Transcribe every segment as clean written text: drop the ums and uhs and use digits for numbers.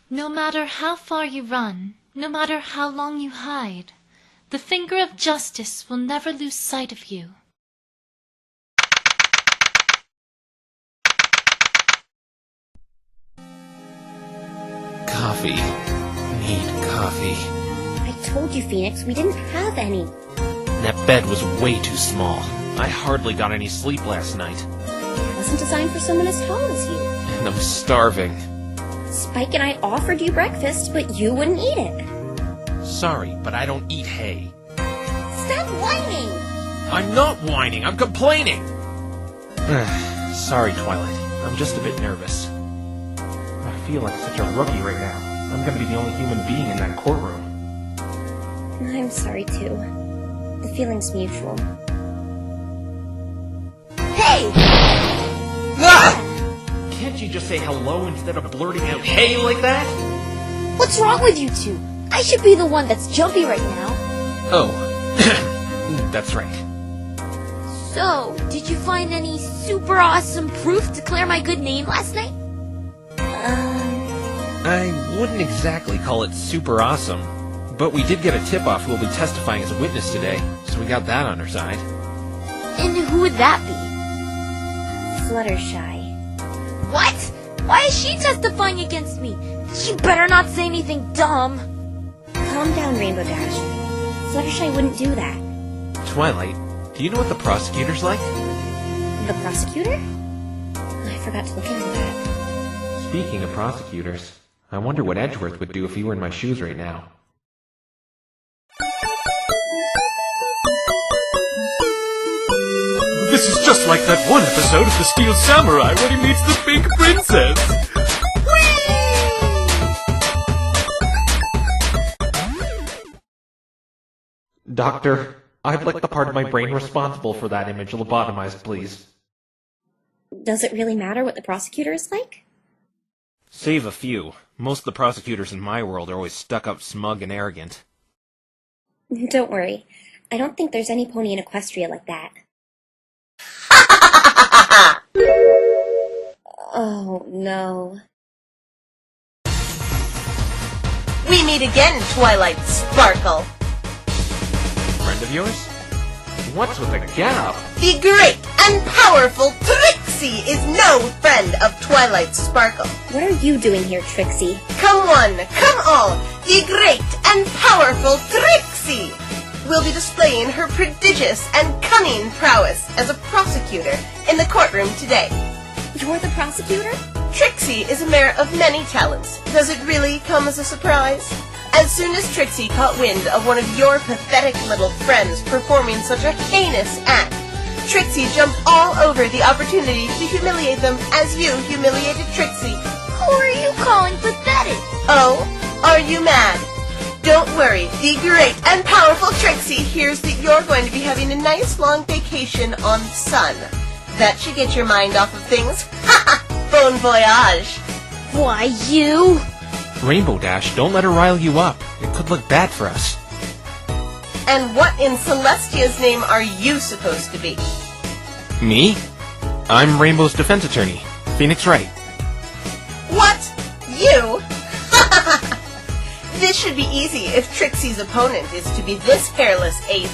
No matter how far you run, no matter how long you hide, the finger of justice will never lose sight of you. Coffee. Need coffee. I told you, Phoenix, we didn't have any. That bed was way too small. I hardly got any sleep last night. It wasn't designed for someone as tall as you. And I'm starving. Spike and I offered you breakfast, but you wouldn't eat it. Sorry, but I don't eat hay. Stop whining! I'm not whining, I'm complaining! Sorry, Twilight. I'm just a bit nervous. I feel like such a rookie right now. I'm gonna be the only human being in that courtroom. I'm sorry, too. The feeling's mutual. Hey! Ah! Can't you just say hello instead of blurting out hey like that? What's wrong with you two? I should be the one that's jumpy right now. Oh, that's right. So, did you find any super awesome proof to clear my good name last night? I wouldn't exactly call it super awesome, but we did get a tip-off who will be testifying as a witness today, so we got that on our side. And who would that be? Fluttershy. What? Why is she testifying against me? She better not say anything dumb. Calm down, Rainbow Dash. Fluttershy wouldn't do that. Twilight, do you know what the prosecutor's like? The prosecutor? I forgot to look into that. Speaking of prosecutors, I wonder what Edgeworth would do if he were in my shoes right now. This is just like that one episode of The Steel Samurai when he meets the Pink Princess! Doctor, I'd like the part of my brain responsible for that image lobotomized, please. Does it really matter what the prosecutor is like? Save a few. Most of the prosecutors in my world are always stuck-up, smug, and arrogant. Don't worry. I don't think there's any pony in Equestria like that. Oh, no. We meet again, Twilight Sparkle. Friend of yours? What's with the get-up? The great and powerful Trixie is no friend of Twilight Sparkle. What are you doing here, Trixie? Come one, come all, the great and powerful Trixie will be displaying her prodigious and cunning prowess as a prosecutor in the courtroom today. You're the prosecutor? Trixie is a mare of many talents. Does it really come as a surprise? As soon as Trixie caught wind of one of your pathetic little friends performing such a heinous act, Trixie jumped all over the opportunity to humiliate them as you humiliated Trixie. Who are you calling pathetic? Oh, are you mad? Don't worry, the great and powerful Trixie hears that you're going to be having a nice long vacation on the sun. That should get your mind off of things. Ha ha! Bon voyage! Why, you? Rainbow Dash, don't let her rile you up. It could look bad for us. And what in Celestia's name are you supposed to be? Me? I'm Rainbow's defense attorney, Phoenix Wright. What? You? This should be easy if Trixie's opponent is to be this hairless ape.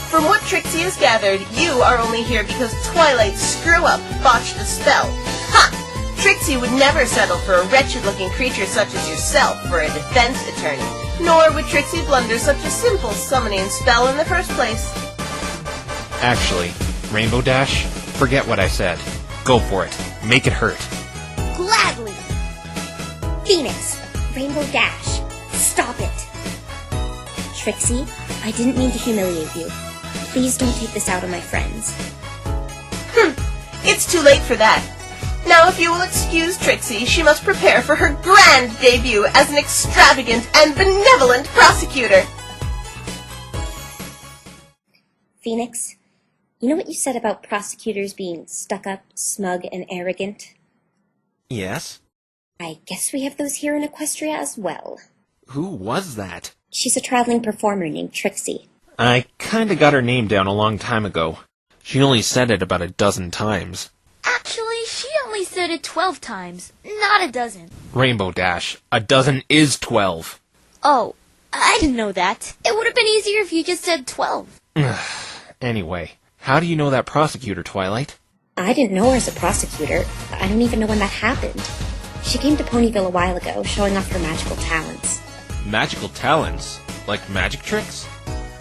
From what Trixie has gathered, you are only here because Twilight's screw-up botched a spell. Ha! Trixie would never settle for a wretched-looking creature such as yourself for a defense attorney, nor would Trixie blunder such a simple summoning spell in the first place. Actually, Rainbow Dash, forget what I said. Go for it. Make it hurt. Gladly! Phoenix, Rainbow Dash, stop it! Trixie, I didn't mean to humiliate you. Please don't take this out on my friends. It's too late for that. Now, if you will excuse Trixie, she must prepare for her grand debut as an extravagant and benevolent prosecutor. Phoenix, you know what you said about prosecutors being stuck-up, smug, and arrogant? Yes? I guess we have those here in Equestria as well. Who was that? She's a traveling performer named Trixie. I kinda got her name down a long time ago. She only said it about a dozen times. Actually, she only said said it 12 times, not a dozen. Rainbow Dash, a dozen is 12. Oh, I didn't know that. It would have been easier if you just said 12. Anyway, how do you know that prosecutor, Twilight? I didn't know her as a prosecutor. I don't even know when that happened. She came to Ponyville a while ago, showing off her magical talents. Magical talents? Like magic tricks?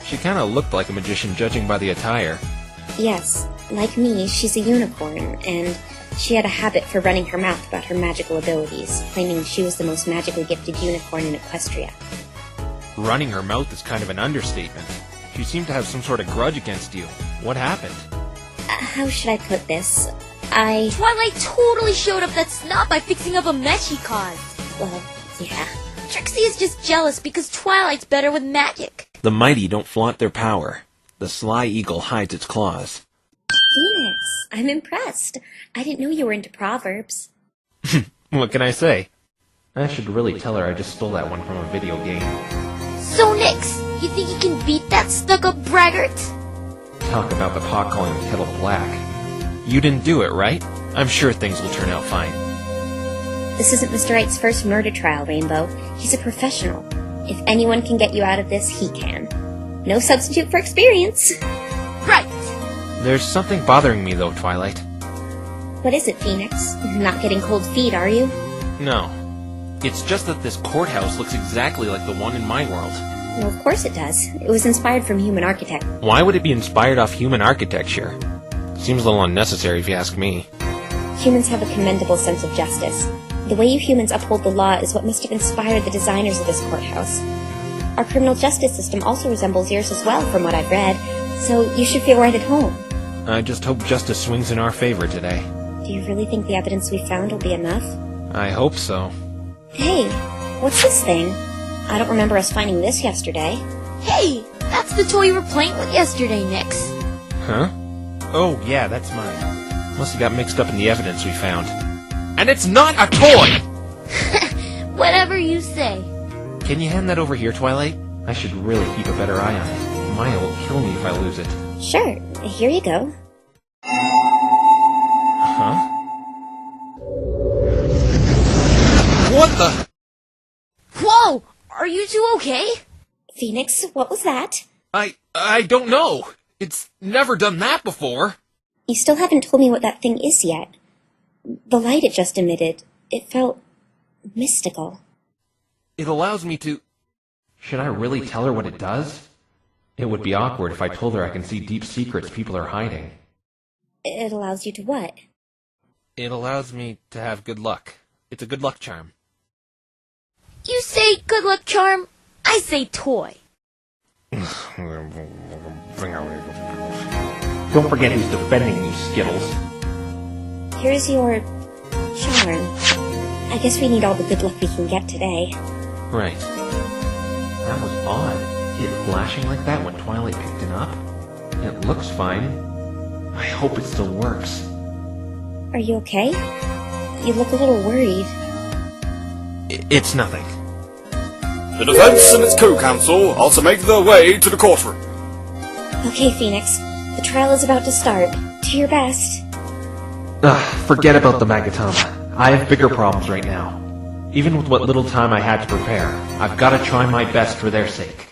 She kinda looked like a magician judging by the attire. Yes, like me, she's a unicorn, and she had a habit for running her mouth about her magical abilities, claiming she was the most magically gifted unicorn in Equestria. Running her mouth is kind of an understatement. She seemed to have some sort of grudge against you. What happened? How should I put this? Twilight totally showed up that snot by fixing up a mess she caused. Well, yeah. Trixie is just jealous because Twilight's better with magic. The mighty don't flaunt their power. The sly eagle hides its claws. Phoenix, I'm impressed. I didn't know you were into proverbs. What can I say? I should really tell her I just stole that one from a video game. So, Nix, you think you can beat that stuck-up braggart? Talk about the pot calling the kettle black. You didn't do it, right? I'm sure things will turn out fine. This isn't Mr. Wright's first murder trial, Rainbow. He's a professional. If anyone can get you out of this, he can. No substitute for experience. Right. There's something bothering me, though, Twilight. What is it, Phoenix? Not getting cold feet, are you? No. It's just that this courthouse looks exactly like the one in my world. Well, of course it does. It was inspired from human architecture. Why would it be inspired off human architecture? Seems a little unnecessary if you ask me. Humans have a commendable sense of justice. The way you humans uphold the law is what must have inspired the designers of this courthouse. Our criminal justice system also resembles yours as well, from what I've read, so you should feel right at home. I just hope justice swings in our favor today. Do you really think the evidence we found will be enough? I hope so. Hey, what's this thing? I don't remember us finding this yesterday. Hey, that's the toy you were playing with yesterday, Nix. Huh? Oh, yeah, that's mine. Must have got mixed up in the evidence we found. And it's not a toy! Whatever you say. Can you hand that over here, Twilight? I should really keep a better eye on it. Maya will kill me if I lose it. Sure, here you go. Huh? What the? Whoa! Are you two okay? Phoenix, what was that? I don't know. It's never done that before. You still haven't told me what that thing is yet. The light it just emitted, it felt mystical. It allows me to... Should I really tell her what it does? It would be awkward if I told her I can see deep secrets people are hiding. It allows you to what? It allows me to have good luck. It's a good luck charm. You say good luck charm, I say toy. Don't forget who's defending you, Skittles. Here's your charm. I guess we need all the good luck we can get today. Right. That was odd. It flashing like that when Twilight picked it up. It looks fine. I hope it still works. Are you okay? You look a little worried. It's nothing. The defense and its co-counsel are to make their way to the courtroom. Okay, Phoenix. The trial is about to start. Do your best. Forget about the Magatama. I have bigger problems right now. Even with what little time I had to prepare, I've got to try my best for their sake.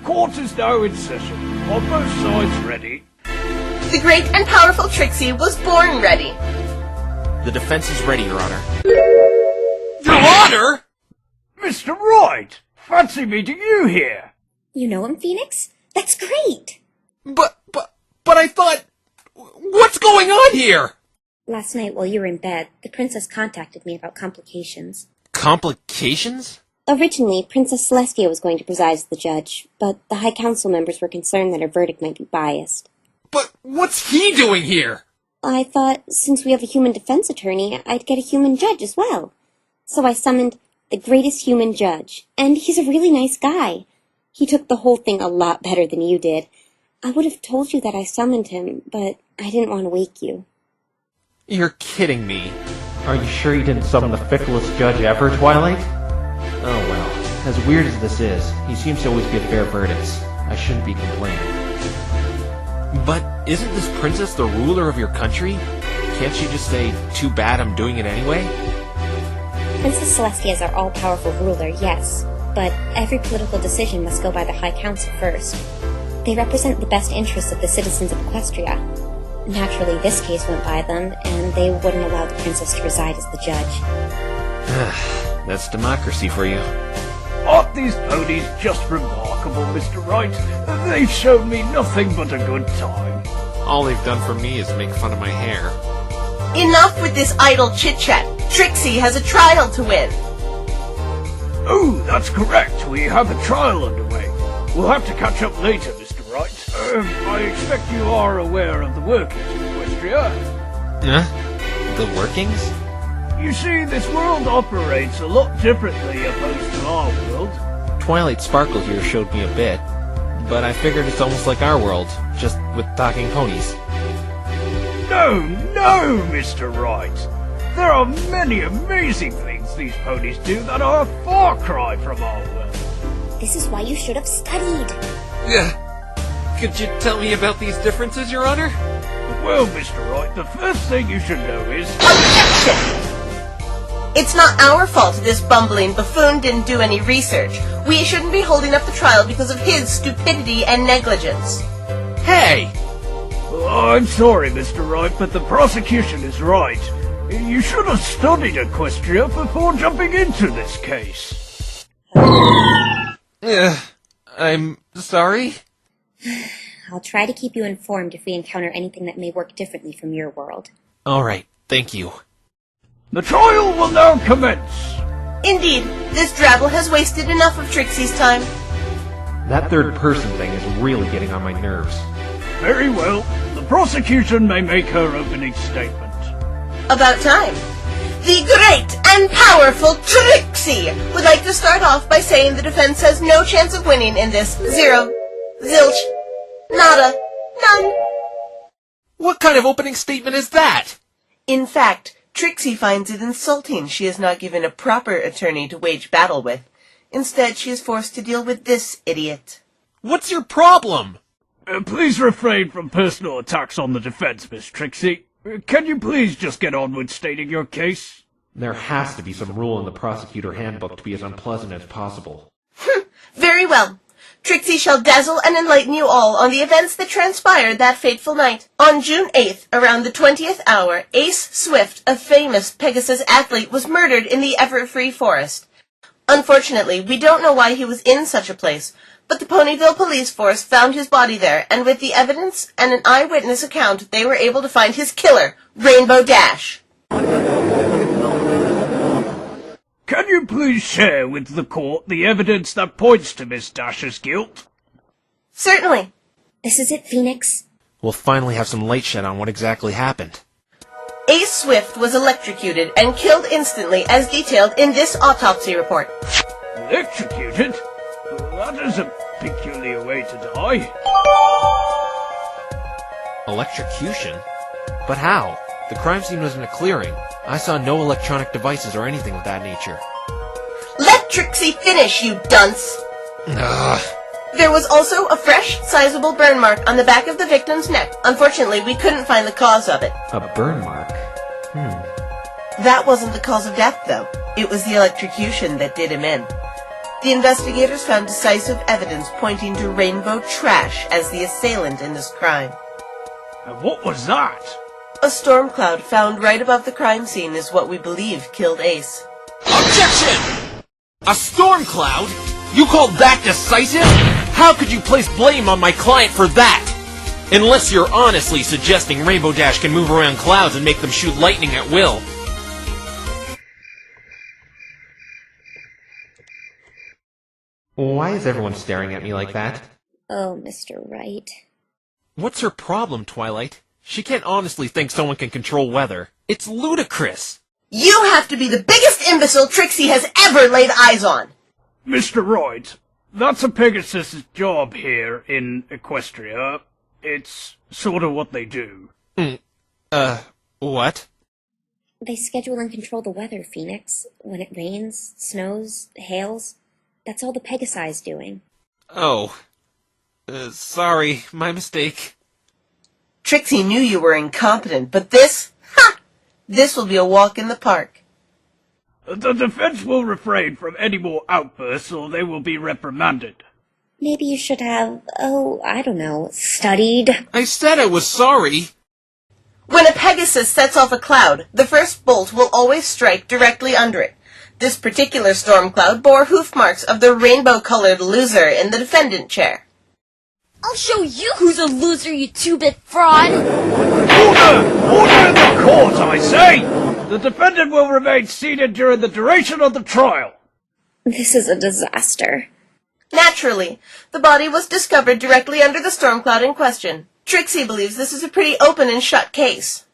Court is now in session. Are both sides ready? The great and powerful Trixie was born ready. The defense is ready, Your Honor. Your Honor! Mr. Wright! Fancy meeting you here! You know him, Phoenix? That's great! But I thought... What's going on here? Last night while you were in bed, the princess contacted me about complications. Complications? Originally, Princess Celestia was going to preside as the judge, but the High Council members were concerned that her verdict might be biased. But what's he doing here? I thought, since we have a human defense attorney, I'd get a human judge as well. So I summoned the greatest human judge, and he's a really nice guy. He took the whole thing a lot better than you did. I would have told you that I summoned him, but I didn't want to wake you. You're kidding me. Are you sure you didn't summon the ficklest judge ever, Twilight? Oh As weird as this is, he seems to always give fair verdicts. I shouldn't be complaining. But isn't this princess the ruler of your country? Can't she just say, too bad I'm doing it anyway? Princess Celestia is our all-powerful ruler, yes, but every political decision must go by the High Council first. They represent the best interests of the citizens of Equestria. Naturally, this case went by them, and they wouldn't allow the princess to reside as the judge. That's democracy for you. Aren't these ponies just remarkable, Mr. Wright? They've shown me nothing but a good time. All they've done for me is make fun of my hair. Enough with this idle chit-chat. Trixie has a trial to win. Oh, that's correct. We have a trial underway. We'll have to catch up later, Mr. Wright. I expect you are aware of the workings of Equestria. The workings? You see, this world operates a lot differently opposed to our world. Twilight Sparkle here showed me a bit, but I figured it's almost like our world, just with talking ponies. No, Mr. Wright. There are many amazing things these ponies do that are a far cry from our world. This is why you should have studied. Could you tell me about these differences, Your Honor? Well, Mr. Wright, the first thing you should know is... Objection! It's not our fault this bumbling buffoon didn't do any research. We shouldn't be holding up the trial because of his stupidity and negligence. Hey! I'm sorry, Mr. Wright, but the prosecution is right. You should have studied Equestria before jumping into this case. I'm sorry? I'll try to keep you informed if we encounter anything that may work differently from your world. Alright, thank you. The trial will now commence. Indeed, this drabble has wasted enough of Trixie's time. That third person thing is really getting on my nerves. Very well. The prosecution may make her opening statement. About time. The great and powerful Trixie would like to start off by saying the defense has no chance of winning in this. Zero. Zilch. Nada. None. What kind of opening statement is that? In fact, Trixie finds it insulting she is not given a proper attorney to wage battle with. Instead, she is forced to deal with this idiot. What's your problem? Please refrain from personal attacks on the defense, Miss Trixie. Can you please just get on with stating your case? There has to be some rule in the prosecutor handbook to be as unpleasant as possible. Very well. Trixie shall dazzle and enlighten you all on the events that transpired that fateful night. On June 8th, around the 20th hour, Ace Swift, a famous Pegasus athlete, was murdered in the Everfree Forest. Unfortunately, we don't know why he was in such a place, but the Ponyville police force found his body there, and with the evidence and an eyewitness account, they were able to find his killer, Rainbow Dash. Can you please share with the court the evidence that points to Miss Dash's guilt? Certainly. This is it, Phoenix. We'll finally have some light shed on what exactly happened. Ace Swift was electrocuted and killed instantly as detailed in this autopsy report. Electrocuted? That is a peculiar way to die. Electrocution? But how? The crime scene was in a clearing. I saw no electronic devices or anything of that nature. Let Trixie finish, you dunce! Ugh. There was also a fresh, sizable burn mark on the back of the victim's neck. Unfortunately, we couldn't find the cause of it. A burn mark? That wasn't the cause of death, though. It was the electrocution that did him in. The investigators found decisive evidence pointing to Rainbow Trash as the assailant in this crime. And what was that? A storm cloud found right above the crime scene is what we believe killed Ace. Objection! A storm cloud? You call that decisive? How could you place blame on my client for that? Unless you're honestly suggesting Rainbow Dash can move around clouds and make them shoot lightning at will. Why is everyone staring at me like that? Oh, Mr. Wright. What's her problem, Twilight? She can't honestly think someone can control weather. It's ludicrous! You have to be the biggest imbecile Trixie has ever laid eyes on! Mr. Wright, that's a Pegasus's job here in Equestria. It's sort of what they do. What? They schedule and control the weather, Phoenix. When it rains, snows, hails. That's all the Pegasi's doing. Oh. Sorry, my mistake. Trixie knew you were incompetent, but this will be a walk in the park. The defense will refrain from any more outbursts or they will be reprimanded. Maybe you should have, studied. I said I was sorry. When a Pegasus sets off a cloud, the first bolt will always strike directly under it. This particular storm cloud bore hoof marks of the rainbow-colored loser in the defendant chair. I'll show you who's a loser, you two-bit fraud! Order in the court, I say! The defendant will remain seated during the duration of the trial. This is a disaster. Naturally, the body was discovered directly under the storm cloud in question. Trixie believes this is a pretty open and shut case.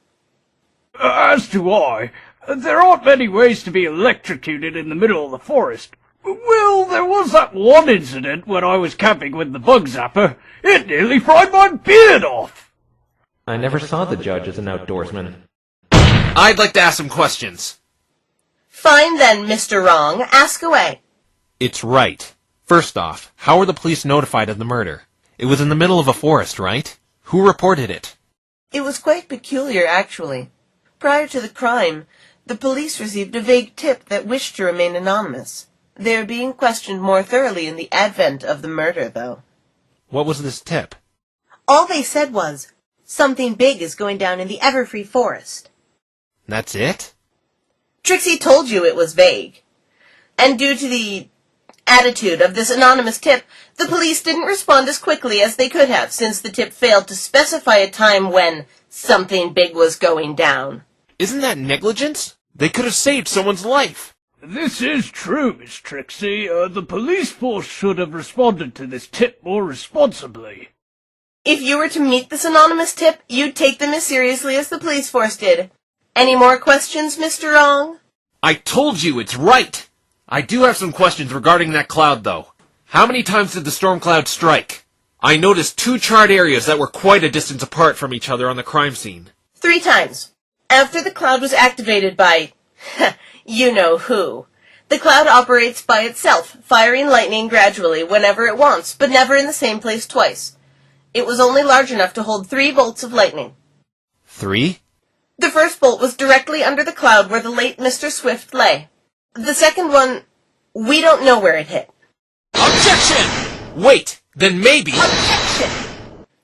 As do I. There aren't many ways to be electrocuted in the middle of the forest. Well, there was that one incident when I was camping with the bug zapper. It nearly fried my beard off. I never saw the judge as an outdoorsman. I'd like to ask some questions. Fine then, Mr. Wrong. Ask away. It's right. First off, how were the police notified of the murder? It was in the middle of a forest, right? Who reported it? It was quite peculiar, actually. Prior to the crime, the police received a vague tip that wished to remain anonymous. They are being questioned more thoroughly in the advent of the murder, though. What was this tip? All they said was, something big is going down in the Everfree Forest. That's it? Trixie told you it was vague. And due to the attitude of this anonymous tip, the police didn't respond as quickly as they could have, since the tip failed to specify a time when something big was going down. Isn't that negligence? They could have saved someone's life. This is true, Miss Trixie. The police force should have responded to this tip more responsibly. If you were to meet this anonymous tip, you'd take them as seriously as the police force did. Any more questions, Mr. Wrong? I told you it's right. I do have some questions regarding that cloud, though. How many times did the storm cloud strike? I noticed 2 charred areas that were quite a distance apart from each other on the crime scene. 3 times. After the cloud was activated by you know who. The cloud operates by itself, firing lightning gradually whenever it wants, but never in the same place twice. It was only large enough to hold 3 bolts of lightning. 3? The first bolt was directly under the cloud where the late Mr. Swift lay. The second one, we don't know where it hit. Objection! Wait, then maybe... Objection!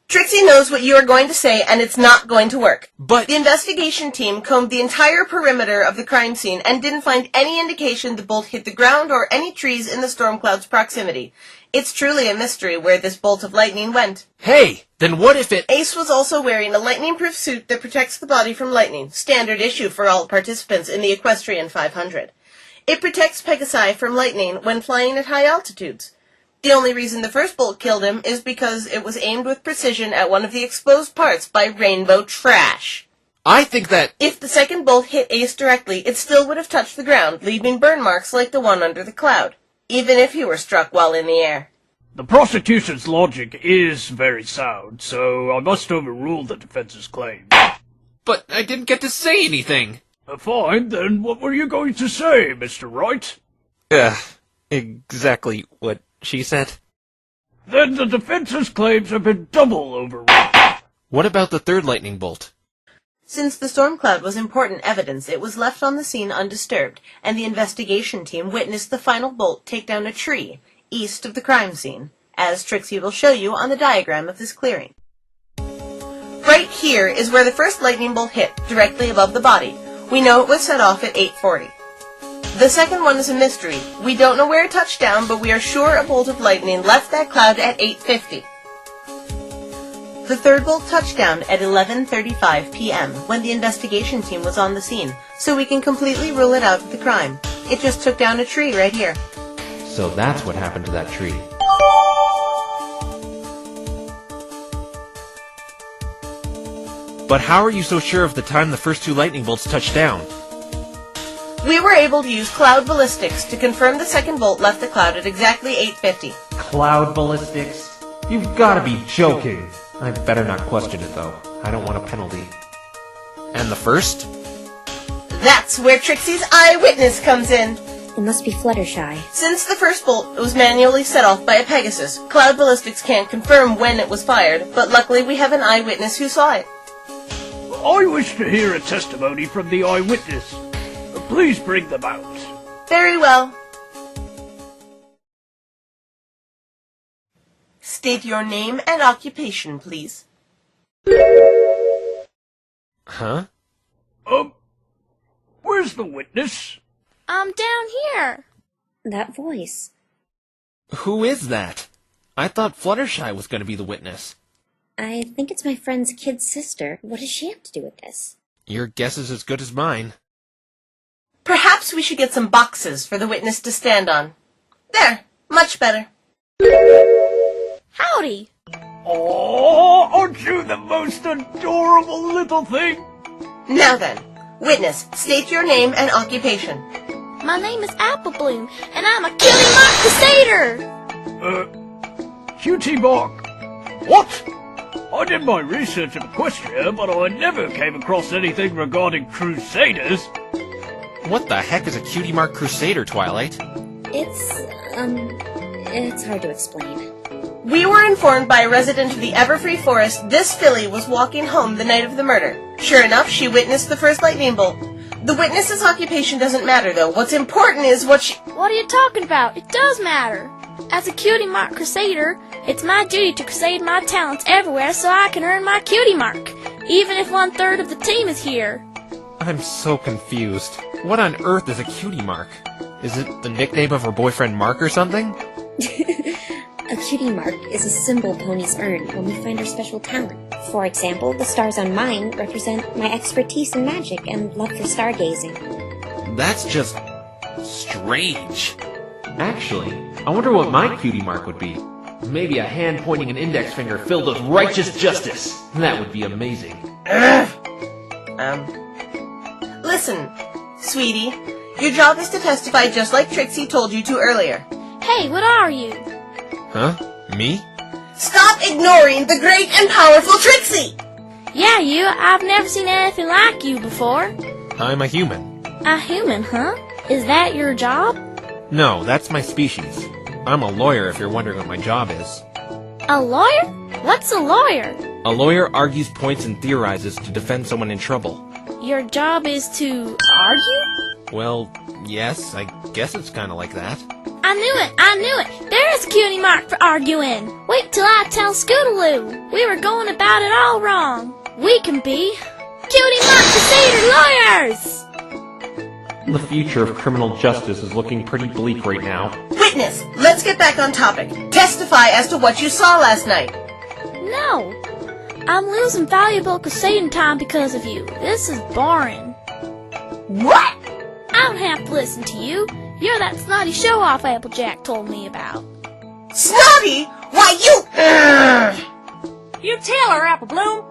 Trixie knows what you are going to say, and it's not going to work. But... The investigation team combed the entire perimeter of the crime scene and didn't find any indication the bolt hit the ground or any trees in the storm cloud's proximity. It's truly a mystery where this bolt of lightning went. Hey, then what if it... Ace was also wearing a lightning-proof suit that protects the body from lightning, standard issue for all participants in the Equestrian 500. It protects Pegasi from lightning when flying at high altitudes. The only reason the first bolt killed him is because it was aimed with precision at one of the exposed parts by rainbow trash. I think that... If the second bolt hit Ace directly, it still would have touched the ground, leaving burn marks like the one under the cloud, even if he were struck while in the air. The prosecution's logic is very sound, so I must overrule the defense's claim. But I didn't get to say anything. Fine, then what were you going to say, Mr. Wright? Exactly what she said. Then the defense's claims have been double overruled. What about the third lightning bolt? Since the storm cloud was important evidence, it was left on the scene undisturbed, and the investigation team witnessed the final bolt take down a tree east of the crime scene, as Trixie will show you on the diagram of this clearing. Right here is where the first lightning bolt hit, directly above the body. We know it was set off at 8:40. The second one is a mystery. We don't know where it touched down, but we are sure a bolt of lightning left that cloud at 8:50. The third bolt touched down at 11:35 p.m. when the investigation team was on the scene, so we can completely rule it out of the crime. It just took down a tree right here. So that's what happened to that tree. But how are you so sure of the time the first 2 lightning bolts touched down? We were able to use cloud ballistics to confirm the second bolt left the cloud at exactly 8:50. Cloud ballistics? You've gotta be joking. I better not question it, though. I don't want a penalty. And the first? That's where Trixie's eyewitness comes in. It must be Fluttershy. Since the first bolt was manually set off by a Pegasus, Cloud Ballistics can't confirm when it was fired, but luckily we have an eyewitness who saw it. I wish to hear a testimony from the eyewitness. Please bring them out. Very well. State your name and occupation, please. Huh? Where's the witness? I'm down here. That voice. Who is that? I thought Fluttershy was going to be the witness. I think it's my friend's kid sister. What does she have to do with this? Your guess is as good as mine. Perhaps we should get some boxes for the witness to stand on. There, much better. Howdy. Oh, aren't you the most adorable little thing? Now then, witness, state your name and occupation. My name is Apple Bloom, and I'm a Cutie Mark Crusader! Cutie Mark. What? I did my research at Equestria, but I never came across anything regarding Crusaders. What the heck is a Cutie Mark Crusader, Twilight? It's hard to explain. We were informed by a resident of the Everfree Forest this filly was walking home the night of the murder. Sure enough, she witnessed the first lightning bolt. The witness's occupation doesn't matter, though. What's important is what she... What are you talking about? It does matter. As a Cutie Mark Crusader, it's my duty to crusade my talents everywhere so I can earn my Cutie Mark, even if 1/3 of the team is here. I'm so confused. What on earth is a Cutie Mark? Is it the nickname of her boyfriend Mark or something? A cutie mark is a symbol ponies earn when we find our special talent. For example, the stars on mine represent my expertise in magic and love for stargazing. That's just... strange. Actually, I wonder what my cutie mark would be. Maybe a hand pointing an index finger filled with righteous justice. That would be amazing. Listen, sweetie, your job is to testify just like Trixie told you to earlier. Hey, what are you? Huh? Me? Stop ignoring the great and powerful Trixie! Yeah, you. I've never seen anything like you before. I'm a human. A human, huh? Is that your job? No, that's my species. I'm a lawyer if you're wondering what my job is. A lawyer? What's a lawyer? A lawyer argues points and theorizes to defend someone in trouble. Your job is to argue? Well, yes, I guess it's kind of like that. I knew it! There is a Cutie Mark for arguing! Wait till I tell Scootaloo! We were going about it all wrong! We can be Cutie Mark Crusader lawyers! The future of criminal justice is looking pretty bleak right now. Witness, let's get back on topic. Testify as to what you saw last night. No! I'm losing valuable crusading time because of you. This is boring. What? I don't have to listen to you. You're that snotty show-off Applejack told me about. Snotty? Why, you... You tell her, Apple Bloom.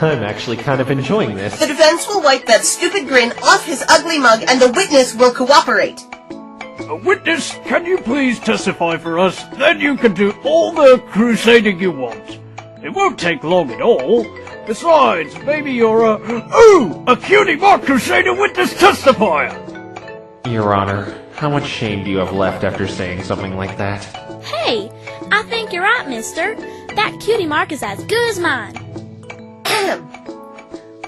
I'm actually kind of enjoying this. The defense will wipe that stupid grin off his ugly mug and the witness will cooperate. Witness, can you please testify for us? Then you can do all the crusading you want. It won't take long at all. Besides, maybe you're a Cutie Mark Crusader witness testifier. Your Honor, how much shame do you have left after saying something like that? Hey, I think you're right, mister. That Cutie Mark is as good as mine.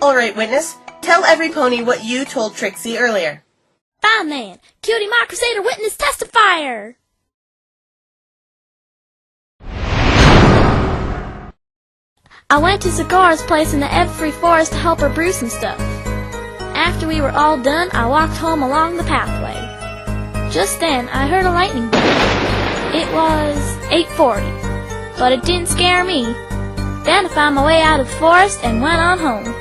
Alright, witness. Tell every pony what you told Trixie earlier. Fine then. Cutie Mark Crusader witness testifier. I went to Sagara's place in the Everfree Forest to help her brew some stuff. After we were all done, I walked home along the pathway. Just then, I heard a lightning bolt. It was 8:40, but it didn't scare me. Then I found my way out of the forest and went on home.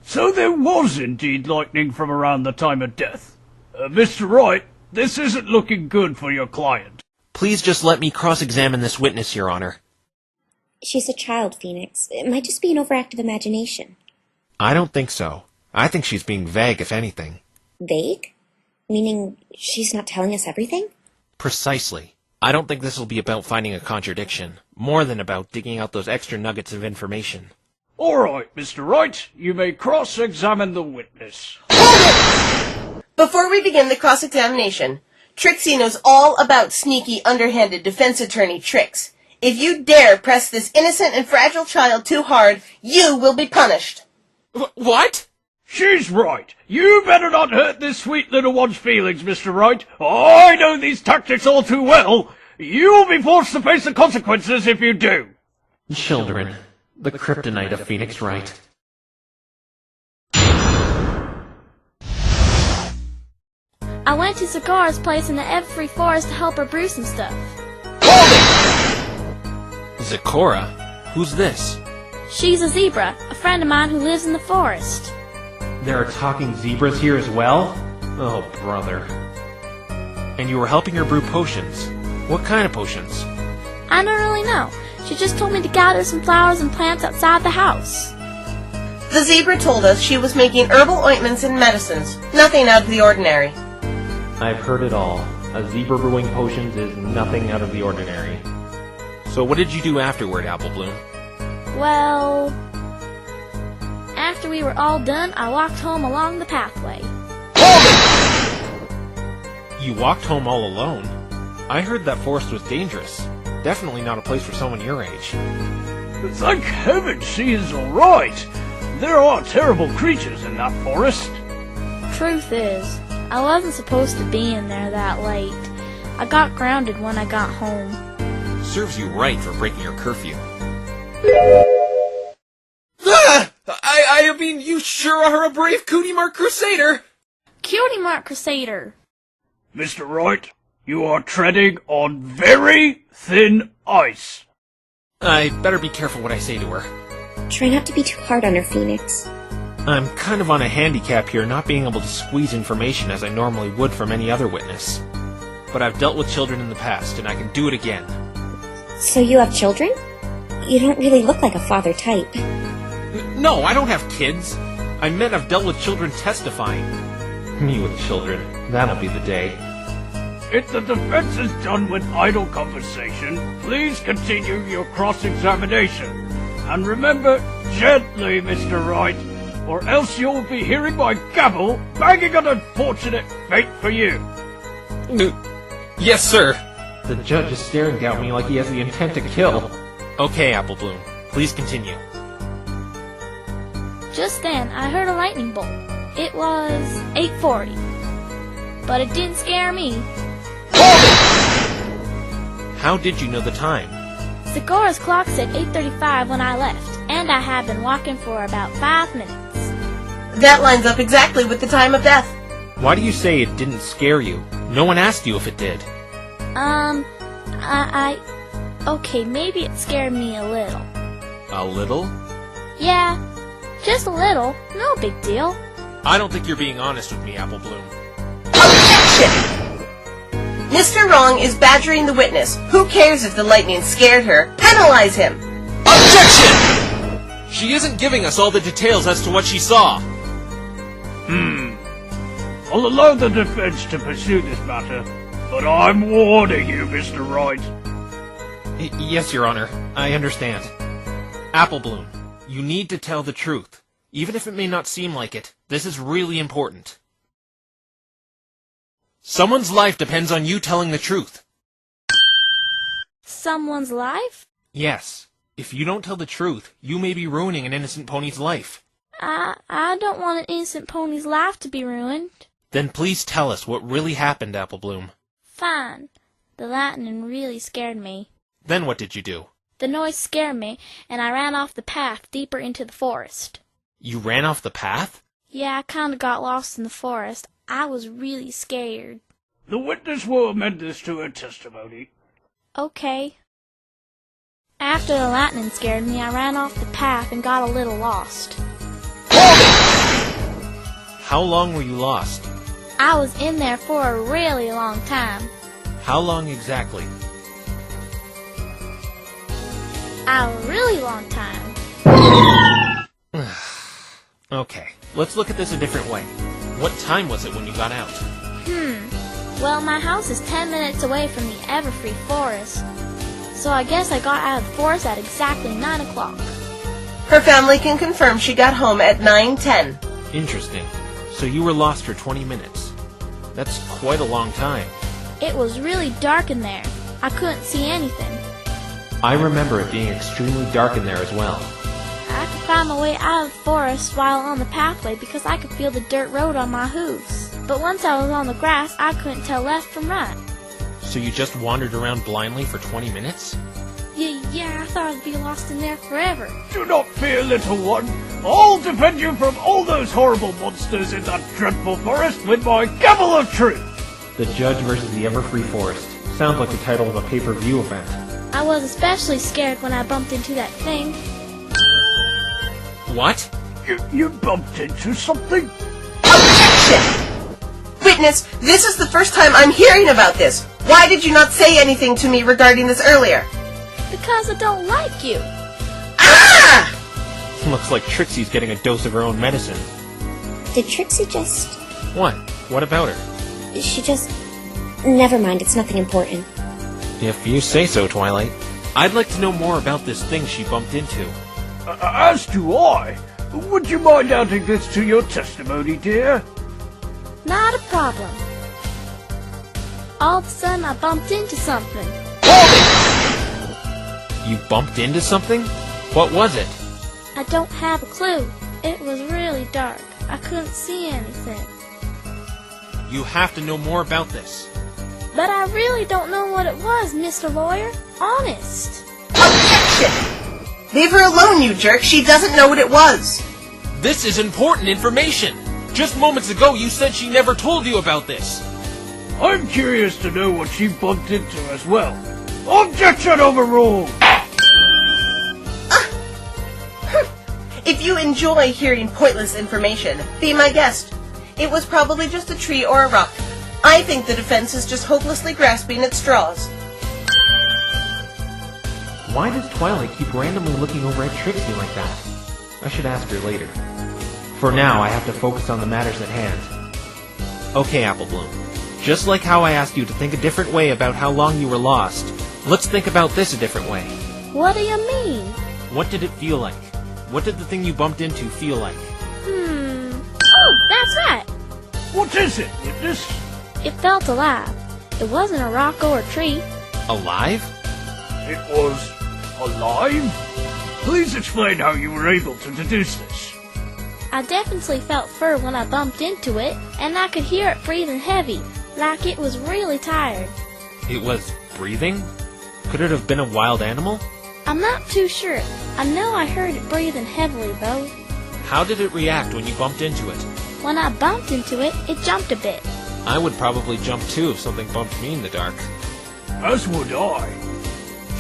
So there was indeed lightning from around the time of death. Mr. Wright, this isn't looking good for your client. Please just let me cross-examine this witness, Your Honor. She's a child, Phoenix. It might just be an overactive imagination. I don't think so. I think she's being vague, if anything. Vague? Meaning she's not telling us everything? Precisely. I don't think this will be about finding a contradiction, more than about digging out those extra nuggets of information. All right, Mr. Wright, you may cross-examine the witness. Before we begin the cross-examination, Trixie knows all about sneaky, underhanded defense attorney tricks. If you dare press this innocent and fragile child too hard, you will be punished. What? She's right. You better not hurt this sweet little one's feelings, Mr. Wright. I know these tactics all too well. You'll be forced to face the consequences if you do. Children, the kryptonite of Phoenix Wright. I went to Zagara's place in the Everfree Forest to help her brew some stuff. Zecora? Who's this? She's a zebra, a friend of mine who lives in the forest. There are talking zebras here as well? Oh, brother. And you were helping her brew potions. What kind of potions? I don't really know. She just told me to gather some flowers and plants outside the house. The zebra told us she was making herbal ointments and medicines. Nothing out of the ordinary. I've heard it all. A zebra brewing potions is nothing out of the ordinary. So what did you do afterward, Apple Bloom? Well, after we were all done, I walked home along the pathway. You walked home all alone? I heard that forest was dangerous. Definitely not a place for someone your age. Thank heaven she is all right. There are terrible creatures in that forest. Truth is, I wasn't supposed to be in there that late. I got grounded when I got home. Serves you right for breaking your curfew. I mean, you sure are a brave Cootie Mark Crusader! Cutie Mark Crusader! Mr. Wright, you are treading on very thin ice. I better be careful what I say to her. Try not to be too hard on her, Phoenix. I'm kind of on a handicap here, not being able to squeeze information as I normally would from any other witness. But I've dealt with children in the past, and I can do it again. So you have children? You don't really look like a father type. No, I don't have kids. I meant I've dealt with children testifying. Me with children. That'll be the day. If the defense is done with idle conversation, please continue your cross-examination. And remember, gently, Mr. Wright, or else you'll be hearing my gavel banging on unfortunate fate for you. Yes, sir. The judge is staring at me like he has the intent to kill. Okay, Apple Bloom. Please continue. Just then, I heard a lightning bolt. It was 8:40. But it didn't scare me. How did you know the time? Zagara's clock said 8:35 when I left, and I had been walking for about 5 minutes. That lines up exactly with the time of death. Why do you say it didn't scare you? No one asked you if it did. Okay, maybe it scared me a little. A little? Yeah, just a little. No big deal. I don't think you're being honest with me, Apple Bloom. Objection! Mr. Wrong is badgering the witness. Who cares if the lightning scared her? Penalize him! Objection! She isn't giving us all the details as to what she saw. I'll allow the defense to pursue this matter, but I'm warning you, Mr. Wright. Yes, Your Honor. I understand. Apple Bloom, you need to tell the truth. Even if it may not seem like it, this is really important. Someone's life depends on you telling the truth. Someone's life? Yes. If you don't tell the truth, you may be ruining an innocent pony's life. I don't want an innocent pony's life to be ruined. Then please tell us what really happened, Apple Bloom. Fine. The lightning really scared me. Then what did you do? The noise scared me, and I ran off the path deeper into the forest. You ran off the path? Yeah, I kinda got lost in the forest. I was really scared. The witness will amend this to her testimony. Okay. After the lightning scared me, I ran off the path and got a little lost. How long were you lost? I was in there for a really long time. How long exactly? A really long time. Okay, let's look at this a different way. What time was it when you got out? Well, my house is 10 minutes away from the Everfree Forest, so I guess I got out of the forest at exactly 9 o'clock. Her family can confirm she got home at 9:10. Interesting. So you were lost for 20 minutes. That's quite a long time. It was really dark in there. I couldn't see anything. I remember it being extremely dark in there as well. I could find my way out of the forest while on the pathway because I could feel the dirt road on my hooves. But once I was on the grass, I couldn't tell left from right. So you just wandered around blindly for 20 minutes? Yeah, I thought I'd be lost in there forever. Do not fear, little one. I'll defend you from all those horrible monsters in that dreadful forest with my gavel of truth. The Judge versus the Everfree Forest. Sounds like the title of a pay-per-view event. I was especially scared when I bumped into that thing. What? You bumped into something? Objection! Witness, this is the first time I'm hearing about this. Why did you not say anything to me regarding this earlier? Because I don't like you. Ah! Looks like Trixie's getting a dose of her own medicine. Did Trixie just... What? What about her? She just... Never mind, it's nothing important. If you say so, Twilight. I'd like to know more about this thing she bumped into. As do I. Would you mind adding this to your testimony, dear? Not a problem. All of a sudden, I bumped into something. You bumped into something? What was it? I don't have a clue. It was really dark. I couldn't see anything. You have to know more about this. But I really don't know what it was, Mr. Lawyer. Honest. Objection! Leave her alone, you jerk. She doesn't know what it was. This is important information. Just moments ago, you said she never told you about this. I'm curious to know what she bumped into as well. Objection overruled! If you enjoy hearing pointless information, be my guest. It was probably just a tree or a rock. I think the defense is just hopelessly grasping at straws. Why does Twilight keep randomly looking over at Trixie like that? I should ask her later. For now, I have to focus on the matters at hand. Okay, Apple Bloom. Just like how I asked you to think a different way about how long you were lost, let's think about this a different way. What do you mean? What did it feel like? What did the thing you bumped into feel like? Oh, that's right. What is it, Witness? It felt alive. It wasn't a rock or a tree. Alive? It was alive? Please explain how you were able to deduce this. I definitely felt fur when I bumped into it, and I could hear it breathing heavy, like it was really tired. It was breathing? Could it have been a wild animal? I'm not too sure. I know I heard it breathing heavily, though. How did it react when you bumped into it? When I bumped into it, it jumped a bit. I would probably jump too if something bumped me in the dark. As would I.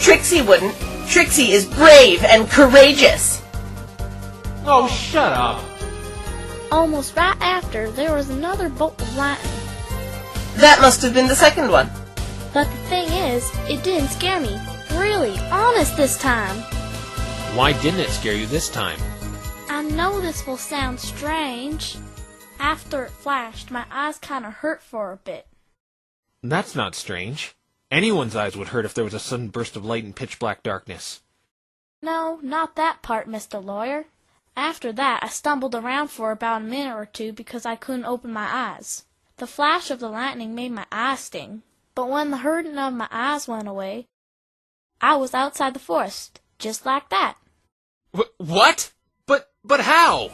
Trixie wouldn't. Trixie is brave and courageous. Oh, shut up! Almost right after, there was another bolt of lightning. That must have been the second one. But the thing is, it didn't scare me. Really, honest this time. Why didn't it scare you this time? I know this will sound strange. After it flashed, my eyes kind of hurt for a bit. That's not strange. Anyone's eyes would hurt if there was a sudden burst of light in pitch-black darkness. No, not that part, Mr. Lawyer. After that, I stumbled around for about a minute or two because I couldn't open my eyes. The flash of the lightning made my eyes sting, but when the hurting of my eyes went away, I was outside the forest, just like that. What? But how?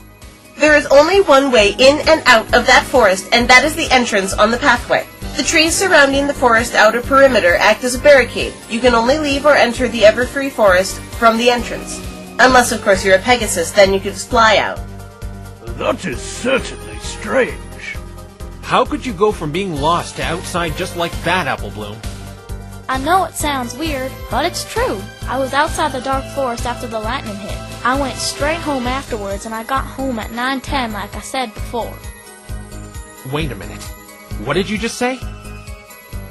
There is only one way in and out of that forest, and that is the entrance on the pathway. The trees surrounding the forest outer perimeter act as a barricade. You can only leave or enter the Everfree Forest from the entrance. Unless, of course, you're a Pegasus, then you can just fly out. That is certainly strange. How could you go from being lost to outside just like that, Apple Bloom? I know it sounds weird, but it's true. I was outside the dark forest after the lightning hit. I went straight home afterwards, and I got home at 9:10 like I said before. Wait a minute. What did you just say?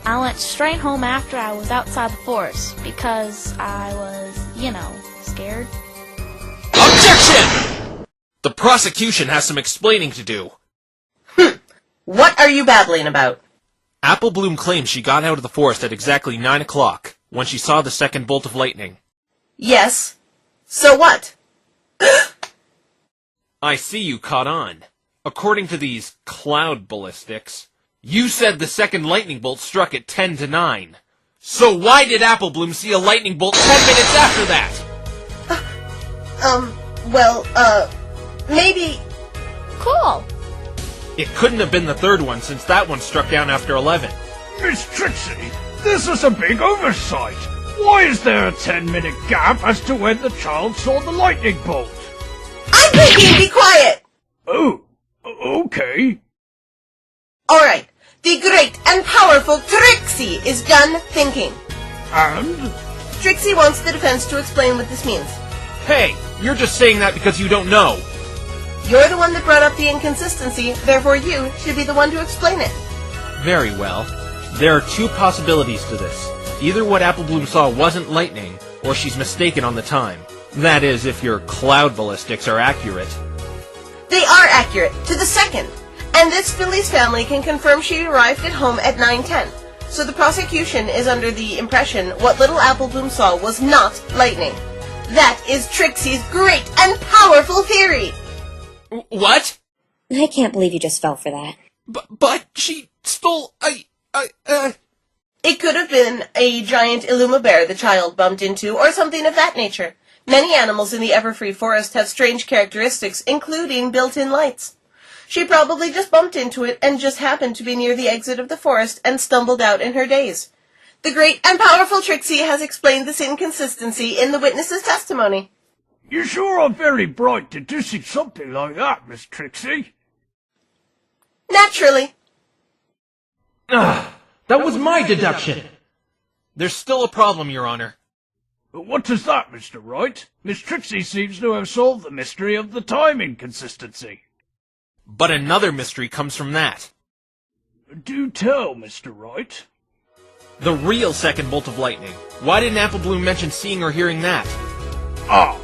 I went straight home after I was outside the forest, because I was, scared. Objection! The prosecution has some explaining to do. What are you babbling about? Apple Bloom claims she got out of the forest at exactly 9 o'clock, when she saw the second bolt of lightning. Yes. So what? I see you caught on. According to these cloud ballistics, You said the second lightning bolt struck at 10 to 9. So why did Applebloom see a lightning bolt 10 minutes after that? Maybe... Cool. It couldn't have been the third one since that one struck down after 11. Miss Trixie, this is a big oversight. Why is there a 10-minute gap as to when the child saw the lightning bolt? I'm thinking, be quiet! Oh, okay. Alright, the great and powerful Trixie is done thinking. And? Trixie wants the defense to explain what this means. Hey, you're just saying that because you don't know. You're the one that brought up the inconsistency, therefore you should be the one to explain it. Very well. There are two possibilities to this. Either what Applebloom saw wasn't lightning, or she's mistaken on the time. That is, if your cloud ballistics are accurate. They are accurate, to the second. And this Philly's family can confirm she arrived at home at 9:10. So the prosecution is under the impression what little Applebloom saw was not lightning. That is Trixie's great and powerful theory! What? I can't believe you just fell for that. But she stole It could have been a giant Illuma bear the child bumped into, or something of that nature. Many animals in the Everfree Forest have strange characteristics, including built-in lights. She probably just bumped into it and just happened to be near the exit of the forest and stumbled out in her daze. The great and powerful Trixie has explained this inconsistency in the witness's testimony. You sure are very bright deducing something like that, Miss Trixie. Naturally. That was my deduction! There's still a problem, Your Honor. What is that, Mr. Wright? Miss Trixie seems to have solved the mystery of the time inconsistency. But another mystery comes from that. Do tell, Mr. Wright. The real second bolt of lightning. Why didn't Applebloom mention seeing or hearing that? Ah,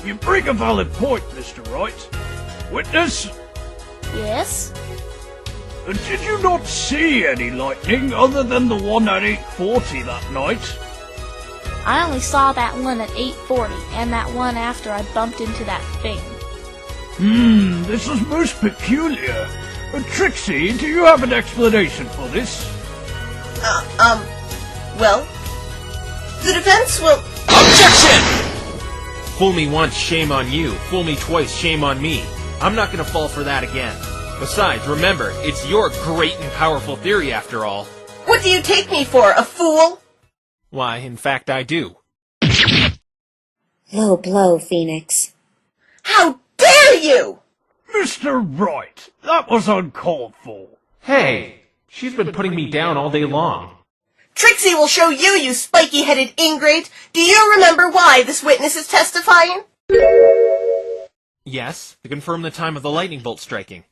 you bring a valid point, Mr. Wright. Witness? Yes? Did you not see any lightning other than the one at 8:40 that night? I only saw that one at 8:40, and that one after I bumped into that thing. This is most peculiar. Trixie, do you have an explanation for this? Well, the defense will... Objection! Fool me once, shame on you. Fool me twice, shame on me. I'm not gonna fall for that again. Besides, remember, it's your great and powerful theory after all. What do you take me for, a fool? Why, in fact, I do. Low blow, Phoenix. How dare you! Mr. Wright, that was uncalled for. Hey, she's been putting me down all day long. Trixie will show you, you spiky-headed ingrate! Do you remember why this witness is testifying? Yes, to confirm the time of the lightning bolt striking.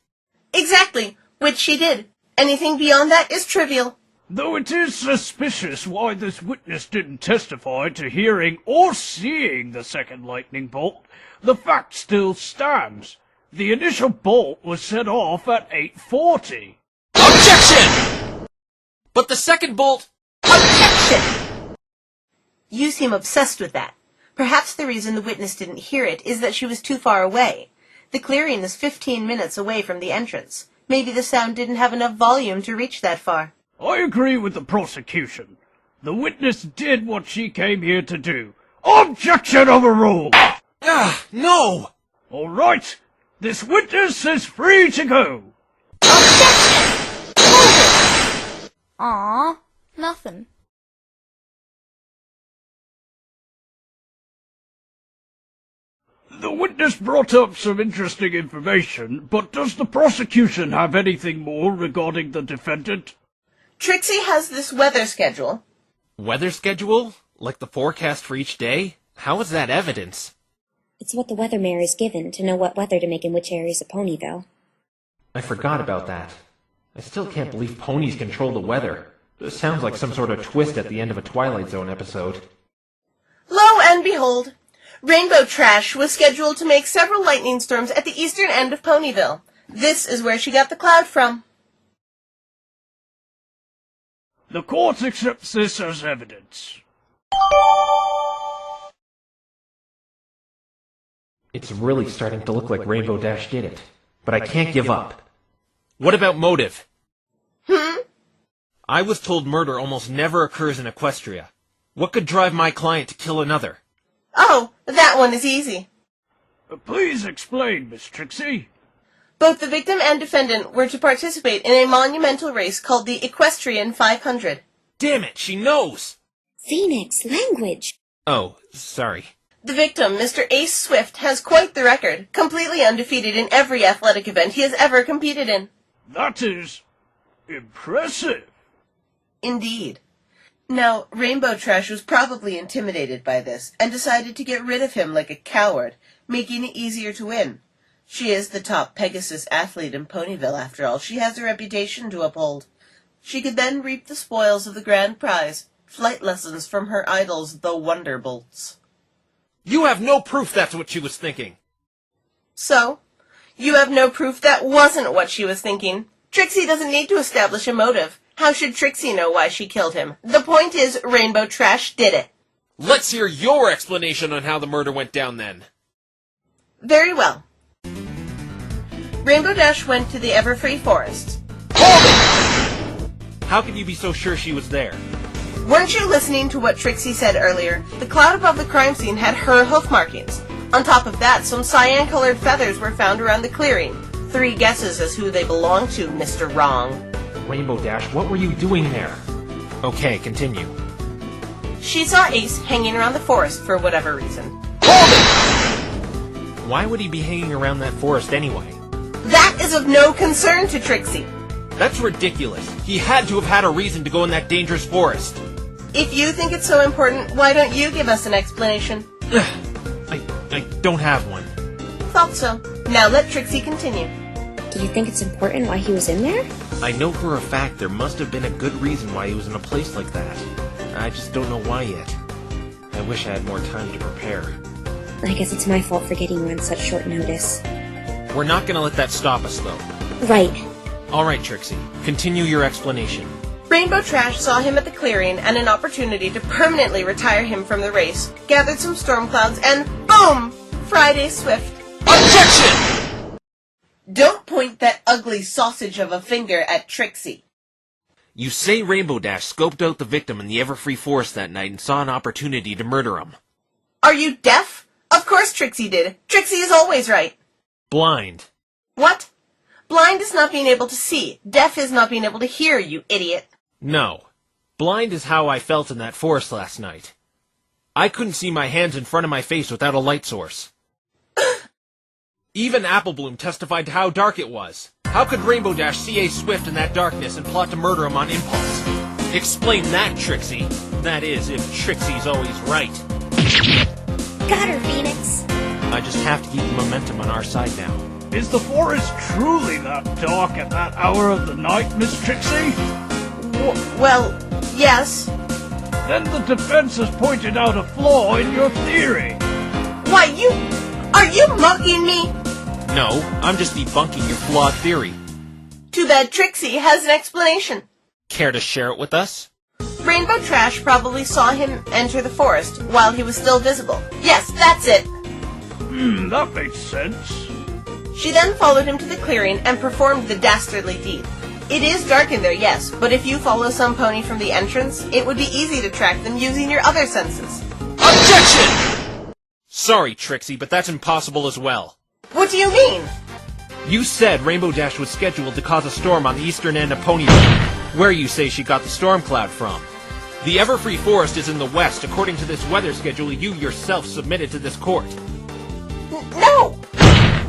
Exactly, which she did. Anything beyond that is trivial. Though it is suspicious why this witness didn't testify to hearing or seeing the second lightning bolt, the fact still stands. The initial bolt was set off at 8:40. Objection! But the second bolt... Objection! You seem obsessed with that. Perhaps the reason the witness didn't hear it is that she was too far away. The clearing is 15 minutes away from the entrance. Maybe the sound didn't have enough volume to reach that far. I agree with the prosecution. The witness did what she came here to do. Objection overruled! No! All right, this witness is free to go. Aw, nothing. The witness brought up some interesting information, but does the prosecution have anything more regarding the defendant? Trixie has this weather schedule. Weather schedule? Like the forecast for each day? How is that evidence? It's what the weather mare is given to know what weather to make in which areas of Ponyville. I forgot about that. I still can't believe ponies control the weather. This sounds like some sort of twist at the end of a Twilight Zone episode. Lo and behold, Rainbow Trash was scheduled to make several lightning storms at the eastern end of Ponyville. This is where she got the cloud from. The court accepts this as evidence. It's really starting to look like Rainbow Dash did it, but I can't give up. What about motive? Hmm? I was told murder almost never occurs in Equestria. What could drive my client to kill another? Oh, that one is easy. Please explain, Miss Trixie. Both the victim and defendant were to participate in a monumental race called the Equestrian 500. Damn it, she knows! Phoenix, language. Oh, sorry. The victim, Mr. Ace Swift, has quite the record, completely undefeated in every athletic event he has ever competed in. That is impressive. Indeed. Now, Rainbow Trash was probably intimidated by this, and decided to get rid of him like a coward, making it easier to win. She is the top Pegasus athlete in Ponyville, after all. She has a reputation to uphold. She could then reap the spoils of the grand prize, flight lessons from her idols, the Wonderbolts. You have no proof that's what she was thinking. So, you have no proof that wasn't what she was thinking. Trixie doesn't need to establish a motive. How should Trixie know why she killed him? The point is, Rainbow Trash did it. Let's hear your explanation on how the murder went down, then. Very well. Rainbow Dash went to the Everfree Forest. How can you be so sure she was there? Weren't you listening to what Trixie said earlier? The cloud above the crime scene had her hoof markings. On top of that, some cyan-colored feathers were found around the clearing. 3 guesses as who they belong to, Mr. Wrong. Rainbow Dash, what were you doing there? Okay, continue. She saw Ace hanging around the forest for whatever reason. Why would he be hanging around that forest anyway? That is of no concern to Trixie. That's ridiculous. He had to have had a reason to go in that dangerous forest. If you think it's so important, why don't you give us an explanation? I don't have one. Thought so. Now let Trixie continue. Do you think it's important why he was in there? I know for a fact there must have been a good reason why he was in a place like that. I just don't know why yet. I wish I had more time to prepare. I guess it's my fault for getting you on such short notice. We're not gonna let that stop us, though. Right. Alright, Trixie. Continue your explanation. Rainbow Trash saw him at the clearing and an opportunity to permanently retire him from the race, gathered some storm clouds, and boom! Friday Swift. OBJECTION! Don't point that ugly sausage of a finger at Trixie. You say Rainbow Dash scoped out the victim in the Everfree Forest that night and saw an opportunity to murder him. Are you deaf? Of course Trixie did. Trixie is always right. Blind. What? Blind is not being able to see. Deaf is not being able to hear, you idiot. No. Blind is how I felt in that forest last night. I couldn't see my hands in front of my face without a light source. Even Applebloom testified to how dark it was. How could Rainbow Dash see Ace Swift in that darkness and plot to murder him on impulse? Explain that, Trixie. That is, if Trixie's always right. Got her, Phoenix. I just have to keep the momentum on our side now. Is the forest truly that dark at that hour of the night, Miss Trixie? Well, yes. Then the defense has pointed out a flaw in your theory. Why, are you mocking me? No, I'm just debunking your flawed theory. Too bad Trixie has an explanation. Care to share it with us? Rainbow Trash probably saw him enter the forest while he was still visible. Yes, that's it. That makes sense. She then followed him to the clearing and performed the dastardly deed. It is dark in there, yes, but if you follow some pony from the entrance, it would be easy to track them using your other senses. OBJECTION! Sorry, Trixie, but that's impossible as well. What do you mean? You said Rainbow Dash was scheduled to cause a storm on the eastern end of Ponyville, where you say she got the storm cloud from. The Everfree Forest is in the west, according to this weather schedule you yourself submitted to this court. No!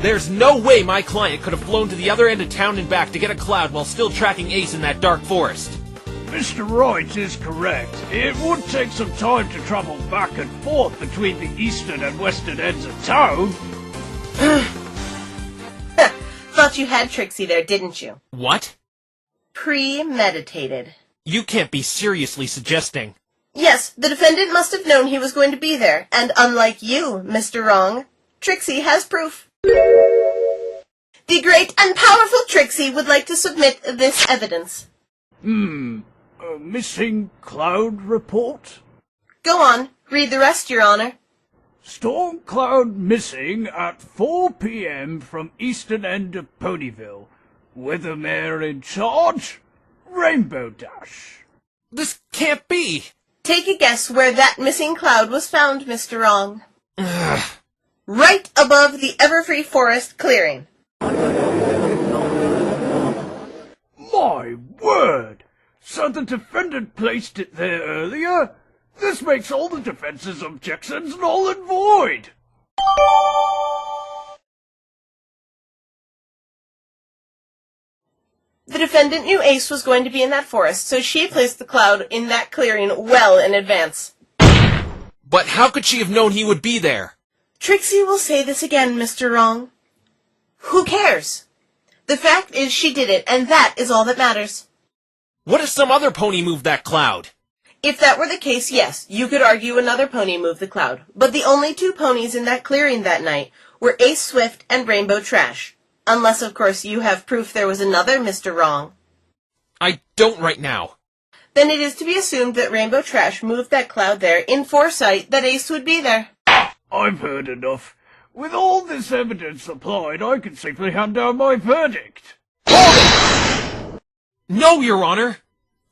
There's no way my client could have flown to the other end of town and back to get a cloud while still tracking Ace in that dark forest. Mr. Wright is correct. It would take some time to travel back and forth between the eastern and western ends of town. Thought you had Trixie there, didn't you? What? Premeditated. You can't be seriously suggesting. Yes, the defendant must have known he was going to be there, and unlike you, Mr. Wrong, Trixie has proof. The great and powerful Trixie would like to submit this evidence. A missing cloud report? Go on, read the rest, Your Honor. Storm cloud missing at 4 p.m. from eastern end of Ponyville. Weathermare in charge? Rainbow Dash. This can't be! Take a guess where that missing cloud was found, Mr. Wrong. Right above the Everfree Forest clearing. My word! So the defendant placed it there earlier? This makes all the defense's objections null and void! The defendant knew Ace was going to be in that forest, so she placed the cloud in that clearing well in advance. But how could she have known he would be there? Trixie will say this again, Mr. Wrong. Who cares? The fact is she did it, and that is all that matters. What if some other pony moved that cloud? If that were the case, yes, you could argue another pony moved the cloud. But the only two ponies in that clearing that night were Ace Swift and Rainbow Trash. Unless, of course, you have proof there was another Mr. Wrong. I don't right now. Then it is to be assumed that Rainbow Trash moved that cloud there in foresight that Ace would be there. I've heard enough. With all this evidence applied, I can safely hand down my verdict. No, Your Honor!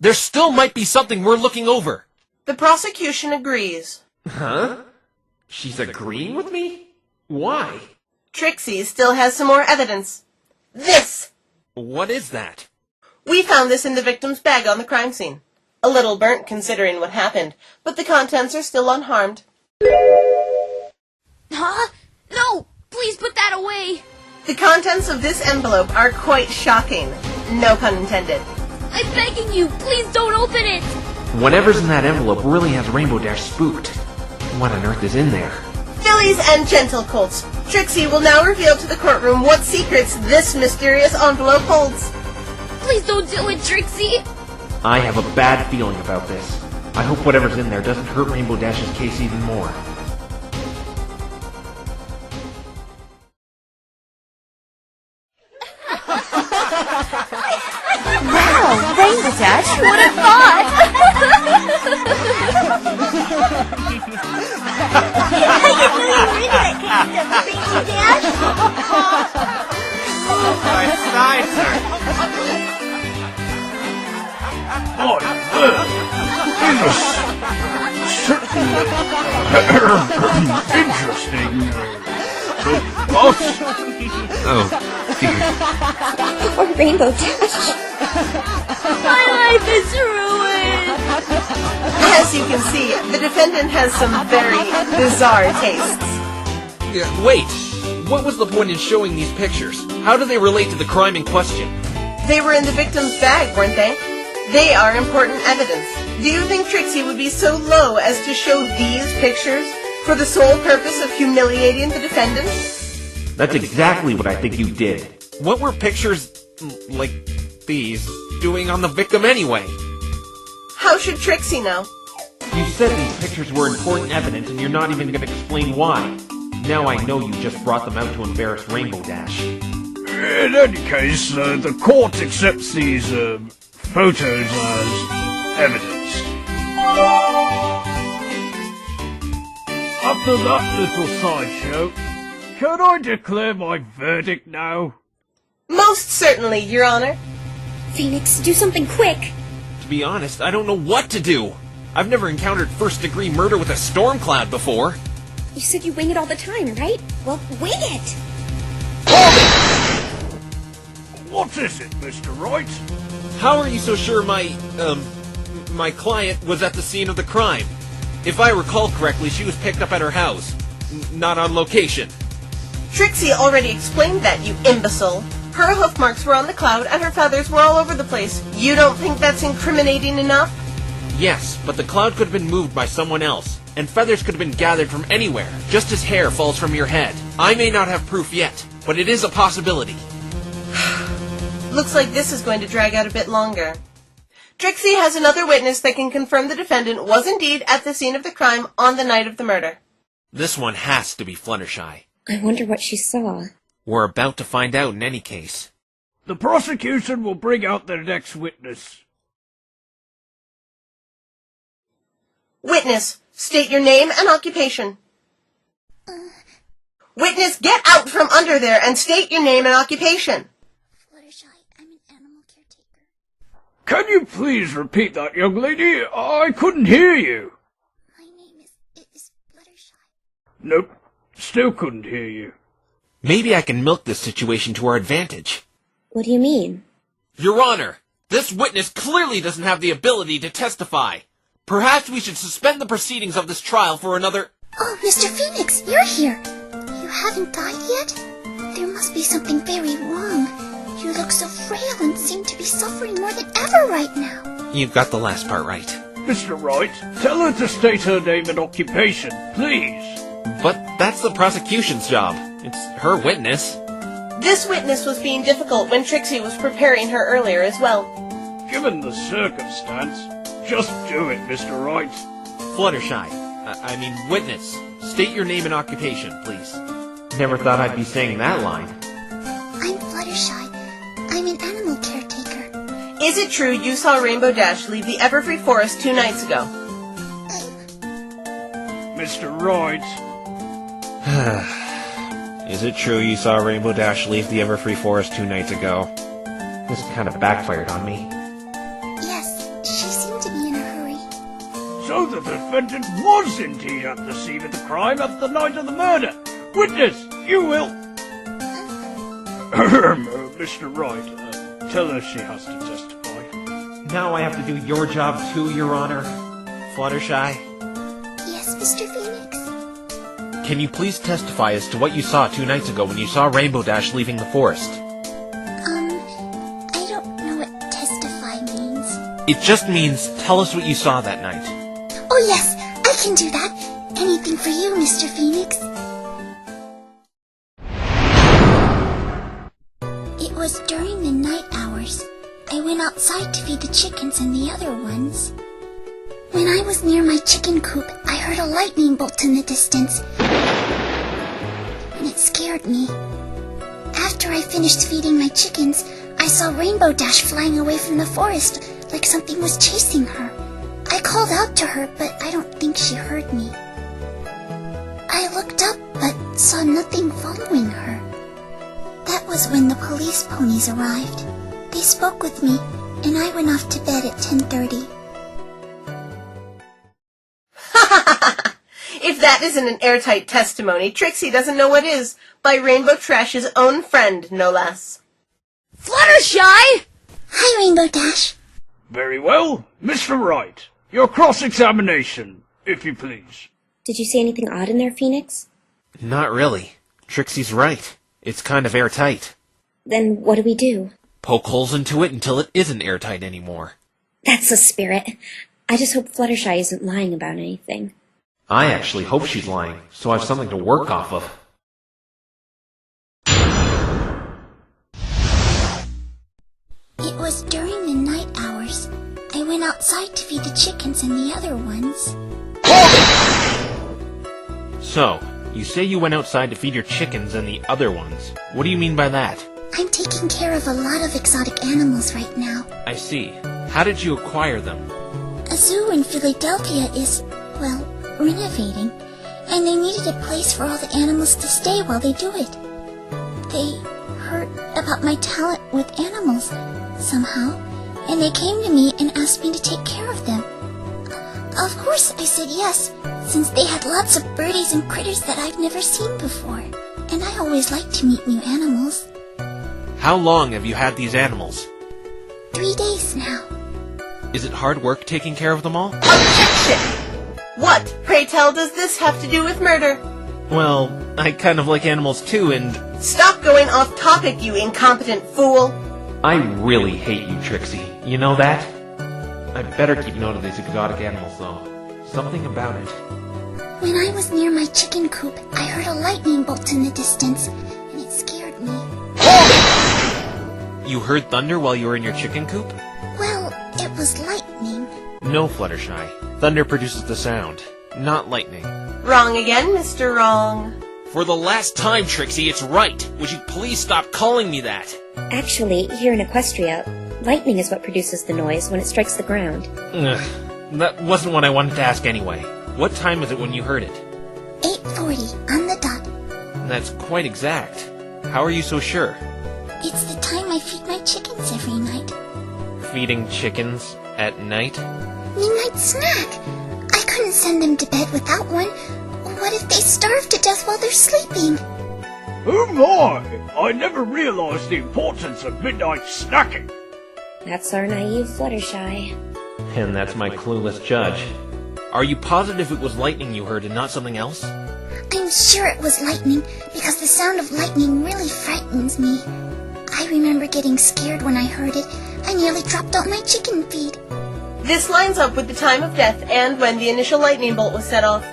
There still might be something we're looking over. The prosecution agrees. Huh? She's agreeing with me? Why? Trixie still has some more evidence. This! What is that? We found this in the victim's bag on the crime scene. A little burnt considering what happened, but the contents are still unharmed. Huh? No! Please put that away! The contents of this envelope are quite shocking. No pun intended. I'm begging you, please don't open it! Whatever's in that envelope really has Rainbow Dash spooked. What on earth is in there? Fillies and gentle colts, Trixie will now reveal to the courtroom what secrets this mysterious envelope holds. Please don't do it, Trixie! I have a bad feeling about this. I hope whatever's in there doesn't hurt Rainbow Dash's case even more. Wow, Rainbow Dash, who would have thought? My sides hurt. My word! Interesting. What? Oh, dear. Poor Rainbow Dash. My life is ruined! As you can see, the defendant has some very bizarre tastes. Wait, what was the point in showing these pictures? How do they relate to the crime in question? They were in the victim's bag, weren't they? They are important evidence. Do you think Trixie would be so low as to show these pictures for the sole purpose of humiliating the defendant? That's exactly what I think you did. What were pictures like these doing on the victim anyway? How should Trixie know? You said these pictures were important evidence and you're not even going to explain why. Now I know you just brought them out to embarrass Rainbow Dash. In any case, the court accepts these, photos as evidence. After that little sideshow, can I declare my verdict now? Most certainly, Your Honor. Phoenix, do something quick. To be honest, I don't know what to do. I've never encountered first-degree murder with a storm cloud before. You said you wing it all the time, right? Well, wing it! What is it, Mr. Wright? How are you so sure my client was at the scene of the crime? If I recall correctly, she was picked up at her house, not on location. Trixie already explained that, you imbecile. Her hoof marks were on the cloud and her feathers were all over the place. You don't think that's incriminating enough? Yes, but the cloud could have been moved by someone else, and feathers could have been gathered from anywhere, just as hair falls from your head. I may not have proof yet, but it is a possibility. Looks like this is going to drag out a bit longer. Trixie has another witness that can confirm the defendant was indeed at the scene of the crime on the night of the murder. This one has to be Fluttershy. I wonder what she saw. We're about to find out in any case. The prosecution will bring out their next witness. Witness, state your name and occupation. Witness, get out from under there and state your name and occupation. Fluttershy, I'm an animal caretaker. Can you please repeat that, young lady? I couldn't hear you. My name is Fluttershy. Nope, still couldn't hear you. Maybe I can milk this situation to our advantage. What do you mean? Your Honor, this witness clearly doesn't have the ability to testify. Perhaps we should suspend the proceedings of this trial for another... Oh, Mr. Phoenix, you're here. You haven't died yet? There must be something very wrong. You look so frail and seem to be suffering more than ever right now. You've got the last part right. Mr. Wright, tell her to state her name and occupation, please. But that's the prosecution's job. It's her witness. This witness was being difficult when Trixie was preparing her earlier as well. Given the circumstance, just do it, Mr. Wright. Fluttershy. Witness. State your name and occupation, please. Never thought I'd be saying that line. I'm Fluttershy. I'm an animal caretaker. Is it true you saw Rainbow Dash leave the Everfree Forest 2 nights ago? Mr. Wright. Is it true you saw Rainbow Dash leave the Everfree Forest 2 nights ago? This kind of backfired on me. Yes, she seemed to be in a hurry. So the defendant was indeed at the scene of the crime at the night of the murder. Witness, you will... Mr. Wright, tell her she has to testify. Now I have to do your job too, Your Honor. Fluttershy, Yes, Mr. Phoenix? can you please testify as to what you saw 2 nights ago when you saw Rainbow Dash leaving the forest? I don't know what testify means. It just means tell us what you saw that night. Oh yes, I can do that. Anything for you, Mr. Phoenix. It was during the night hours. I went outside to feed the chickens and the other ones. When I was near my chicken coop, I heard a lightning bolt in the distance, and it scared me. After I finished feeding my chickens, I saw Rainbow Dash flying away from the forest like something was chasing her. I called out to her, but I don't think she heard me. I looked up, but saw nothing following her. That was when the police ponies arrived. They spoke with me, and I went off to bed at 10:30. If that isn't an airtight testimony, Trixie doesn't know what is, by Rainbow Trash's own friend, no less. Fluttershy! Hi, Rainbow Dash. Very well. Mr. Wright, your cross-examination, if you please. Did you see anything odd in there, Phoenix? Not really. Trixie's right. It's kind of airtight. Then what do we do? Poke holes into it until it isn't airtight anymore. That's the spirit. I just hope Fluttershy isn't lying about anything. I actually hope she's lying, so I have something to work off of. It was during the night hours. I went outside to feed the chickens and the other ones. So, you say you went outside to feed your chickens and the other ones. What do you mean by that? I'm taking care of a lot of exotic animals right now. I see. How did you acquire them? A zoo in Philadelphia is, well, renovating, and they needed a place for all the animals to stay while they do it. They heard about my talent with animals, somehow, and they came to me and asked me to take care of them. Of course I said yes, since they had lots of birdies and critters that I've never seen before, and I always like to meet new animals. How long have you had these animals? 3 days now. Is it hard work taking care of them all? Objection! What, pray tell, does this have to do with murder? Well, I kind of like animals too, and... Stop going off topic, you incompetent fool! I really hate you, Trixie. You know that? I better keep note of these exotic animals, though. Something about it. When I was near my chicken coop, I heard a lightning bolt in the distance, and it scared me. You heard thunder while you were in your chicken coop? Well, it was lightning. No, Fluttershy. Thunder produces the sound, not lightning. Wrong again, Mr. Wrong. For the last time, Trixie, it's right. Would you please stop calling me that? Actually, here in Equestria, lightning is what produces the noise when it strikes the ground. Ugh, that wasn't what I wanted to ask anyway. What time is it when you heard it? 8:40, on the dot. That's quite exact. How are you so sure? It's the time I feed my chickens every night. feeding chickens at night? Midnight snack. I couldn't send them to bed without one. What if they starve to death while they're sleeping? Oh my! I never realized the importance of midnight snacking. That's our naive Fluttershy. And that's my clueless judge. Are you positive it was lightning you heard and not something else? I'm sure it was lightning, because the sound of lightning really frightens me. I remember getting scared when I heard it. I nearly dropped all my chicken feed. This lines up with the time of death and when the initial lightning bolt was set off.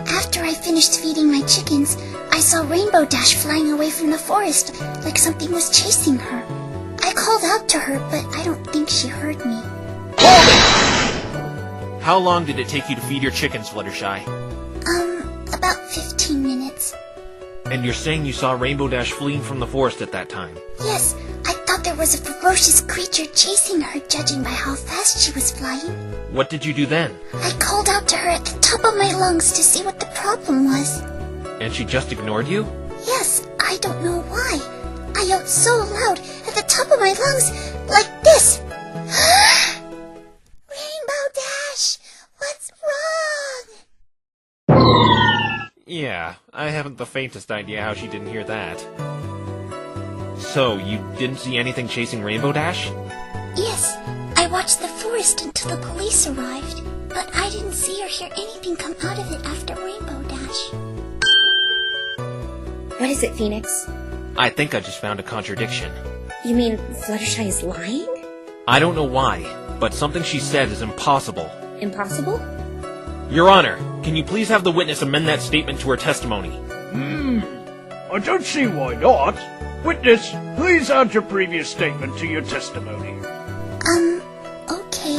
After I finished feeding my chickens, I saw Rainbow Dash flying away from the forest, like something was chasing her. I called out to her, but I don't think she heard me. How long did it take you to feed your chickens, Fluttershy? About 15 minutes. And you're saying you saw Rainbow Dash fleeing from the forest at that time? Yes, I thought there was a ferocious creature chasing her, judging by how fast she was flying. What did you do then? I called out to her at the top of my lungs to see what the problem was. And she just ignored you? Yes, I don't know why. I yelled so loud at the top of my lungs, like this. Rainbow Dash, what's wrong? Yeah, I haven't the faintest idea how she didn't hear that. So, you didn't see anything chasing Rainbow Dash? Yes, I watched the forest until the police arrived, but I didn't see or hear anything come out of it after Rainbow Dash. What is it, Phoenix? I think I just found a contradiction. You mean Fluttershy is lying? I don't know why, but something she said is impossible. Impossible? Your Honor, can you please have the witness amend that statement to her testimony? I don't see why not. Witness, please add your previous statement to your testimony. Okay.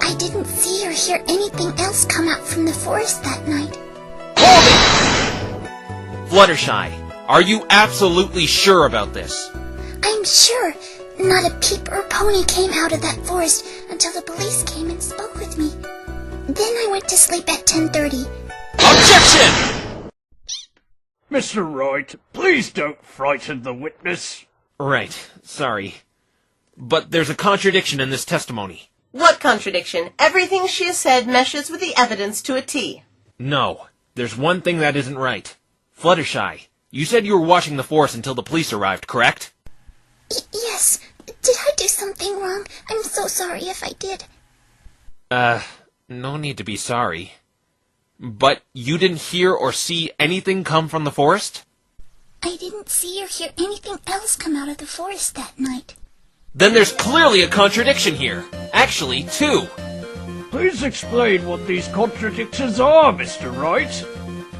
I didn't see or hear anything else come out from the forest that night. Fluttershy, are you absolutely sure about this? I'm sure. Not a peep or pony came out of that forest until the police came and spoke with me. Then I went to sleep at 10:30. Objection! Mr. Wright, please don't frighten the witness. Right, sorry. But there's a contradiction in this testimony. What contradiction? Everything she has said meshes with the evidence to a T. No, there's one thing that isn't right. Fluttershy, you said you were watching the forest until the police arrived, correct? Yes. Did I do something wrong? I'm so sorry if I did. No need to be sorry. But you didn't hear or see anything come from the forest? I didn't see or hear anything else come out of the forest that night. Then there's clearly a contradiction here. Actually, two. Please explain what these contradictions are, Mr. Wright.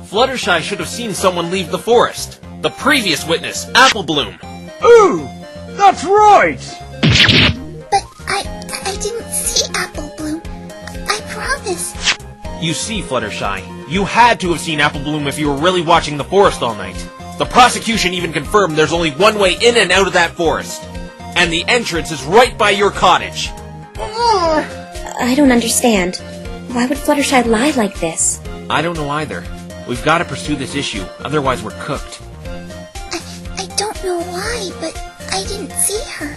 Fluttershy should have seen someone leave the forest. The previous witness, Applebloom. Ooh, that's right! But I didn't see Applebloom. I promise. You see, Fluttershy, you had to have seen Applebloom if you were really watching the forest all night. The prosecution even confirmed there's only one way in and out of that forest. And the entrance is right by your cottage. I don't understand. Why would Fluttershy lie like this? I don't know either. We've got to pursue this issue, otherwise we're cooked. I don't know why, but I didn't see her.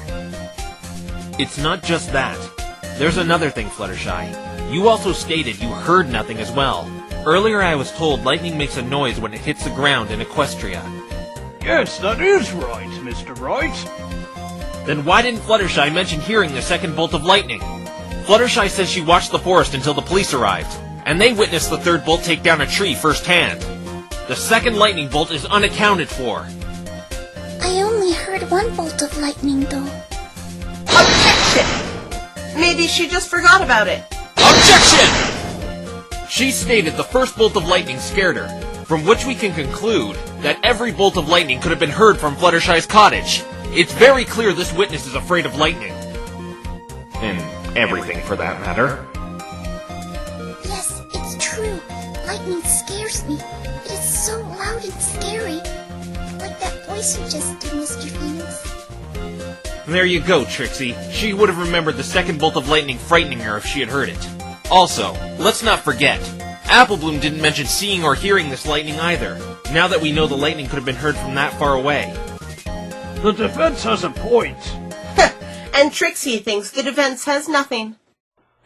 It's not just that. There's another thing, Fluttershy. You also stated you heard nothing as well. Earlier I was told lightning makes a noise when it hits the ground in Equestria. Yes, that is right, Mr. Wright. Then why didn't Fluttershy mention hearing the second bolt of lightning? Fluttershy says she watched the forest until the police arrived, and they witnessed the third bolt take down a tree firsthand. The second lightning bolt is unaccounted for. I only heard one bolt of lightning, though. Objection! Maybe she just forgot about it. Objection! She stated the first bolt of lightning scared her, from which we can conclude that every bolt of lightning could have been heard from Fluttershy's cottage. It's very clear this witness is afraid of lightning. And everything for that matter. Yes, it's true. Lightning scares me. It is so loud and scary. Like that voice you just did, Mr. Phoenix. There you go, Trixie. She would have remembered the second bolt of lightning frightening her if she had heard it. Also, let's not forget, Applebloom didn't mention seeing or hearing this lightning either, now that we know the lightning could have been heard from that far away. The defense has a point. and Trixie thinks the defense has nothing.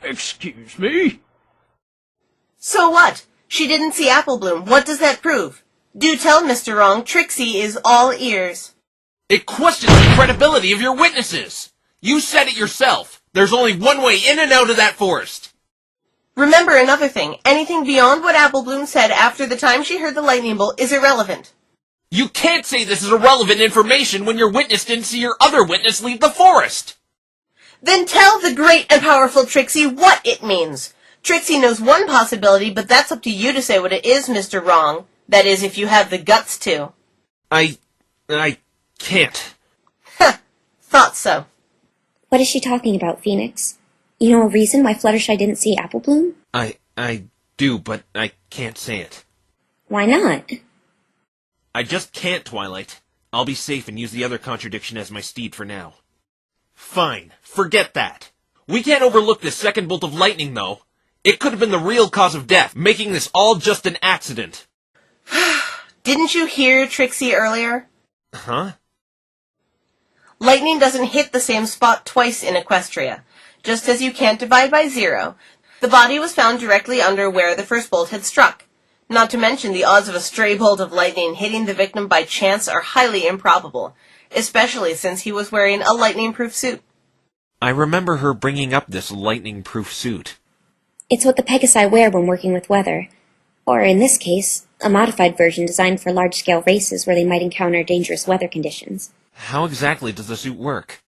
Excuse me? So what? She didn't see Apple Bloom. What does that prove? Do tell Mr. Wrong, Trixie is all ears. It questions the credibility of your witnesses. You said it yourself. There's only one way in and out of that forest. Remember another thing. Anything beyond what Apple Bloom said after the time she heard the lightning bolt is irrelevant. You can't say this is irrelevant information when your witness didn't see your other witness leave the forest. Then tell the great and powerful Trixie what it means. Trixie knows one possibility, but that's up to you to say what it is, Mr. Wrong. That is, if you have the guts to. I can't. Thought so. What is she talking about, Phoenix? You know a reason why Fluttershy didn't see Apple Bloom? I do, but I can't say it. Why not? I just can't, Twilight. I'll be safe and use the other contradiction as my steed for now. Fine, forget that. We can't overlook this second bolt of lightning, though. It could have been the real cause of death, making this all just an accident. Didn't you hear Trixie earlier? Huh? Lightning doesn't hit the same spot twice in Equestria. Just as you can't divide by 0. The body was found directly under where the first bolt had struck. Not to mention the odds of a stray bolt of lightning hitting the victim by chance are highly improbable, especially since he was wearing a lightning-proof suit. I remember her bringing up this lightning-proof suit. It's what the Pegasi wear when working with weather. Or, in this case, a modified version designed for large-scale races where they might encounter dangerous weather conditions. How exactly does the suit work?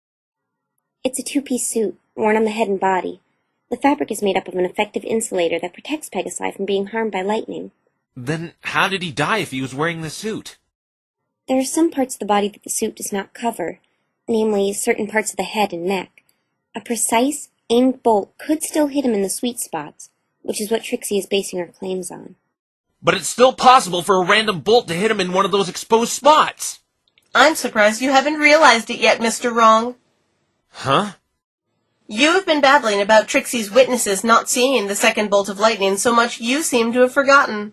It's a two-piece suit, worn on the head and body. The fabric is made up of an effective insulator that protects Pegasi from being harmed by lightning. Then how did he die if he was wearing the suit? There are some parts of the body that the suit does not cover, namely certain parts of the head and neck. A precise, aimed bolt could still hit him in the sweet spots, which is what Trixie is basing her claims on. But it's still possible for a random bolt to hit him in one of those exposed spots. I'm surprised you haven't realized it yet, Mr. Wrong. Huh? You have been babbling about Trixie's witnesses not seeing the second bolt of lightning so much you seem to have forgotten.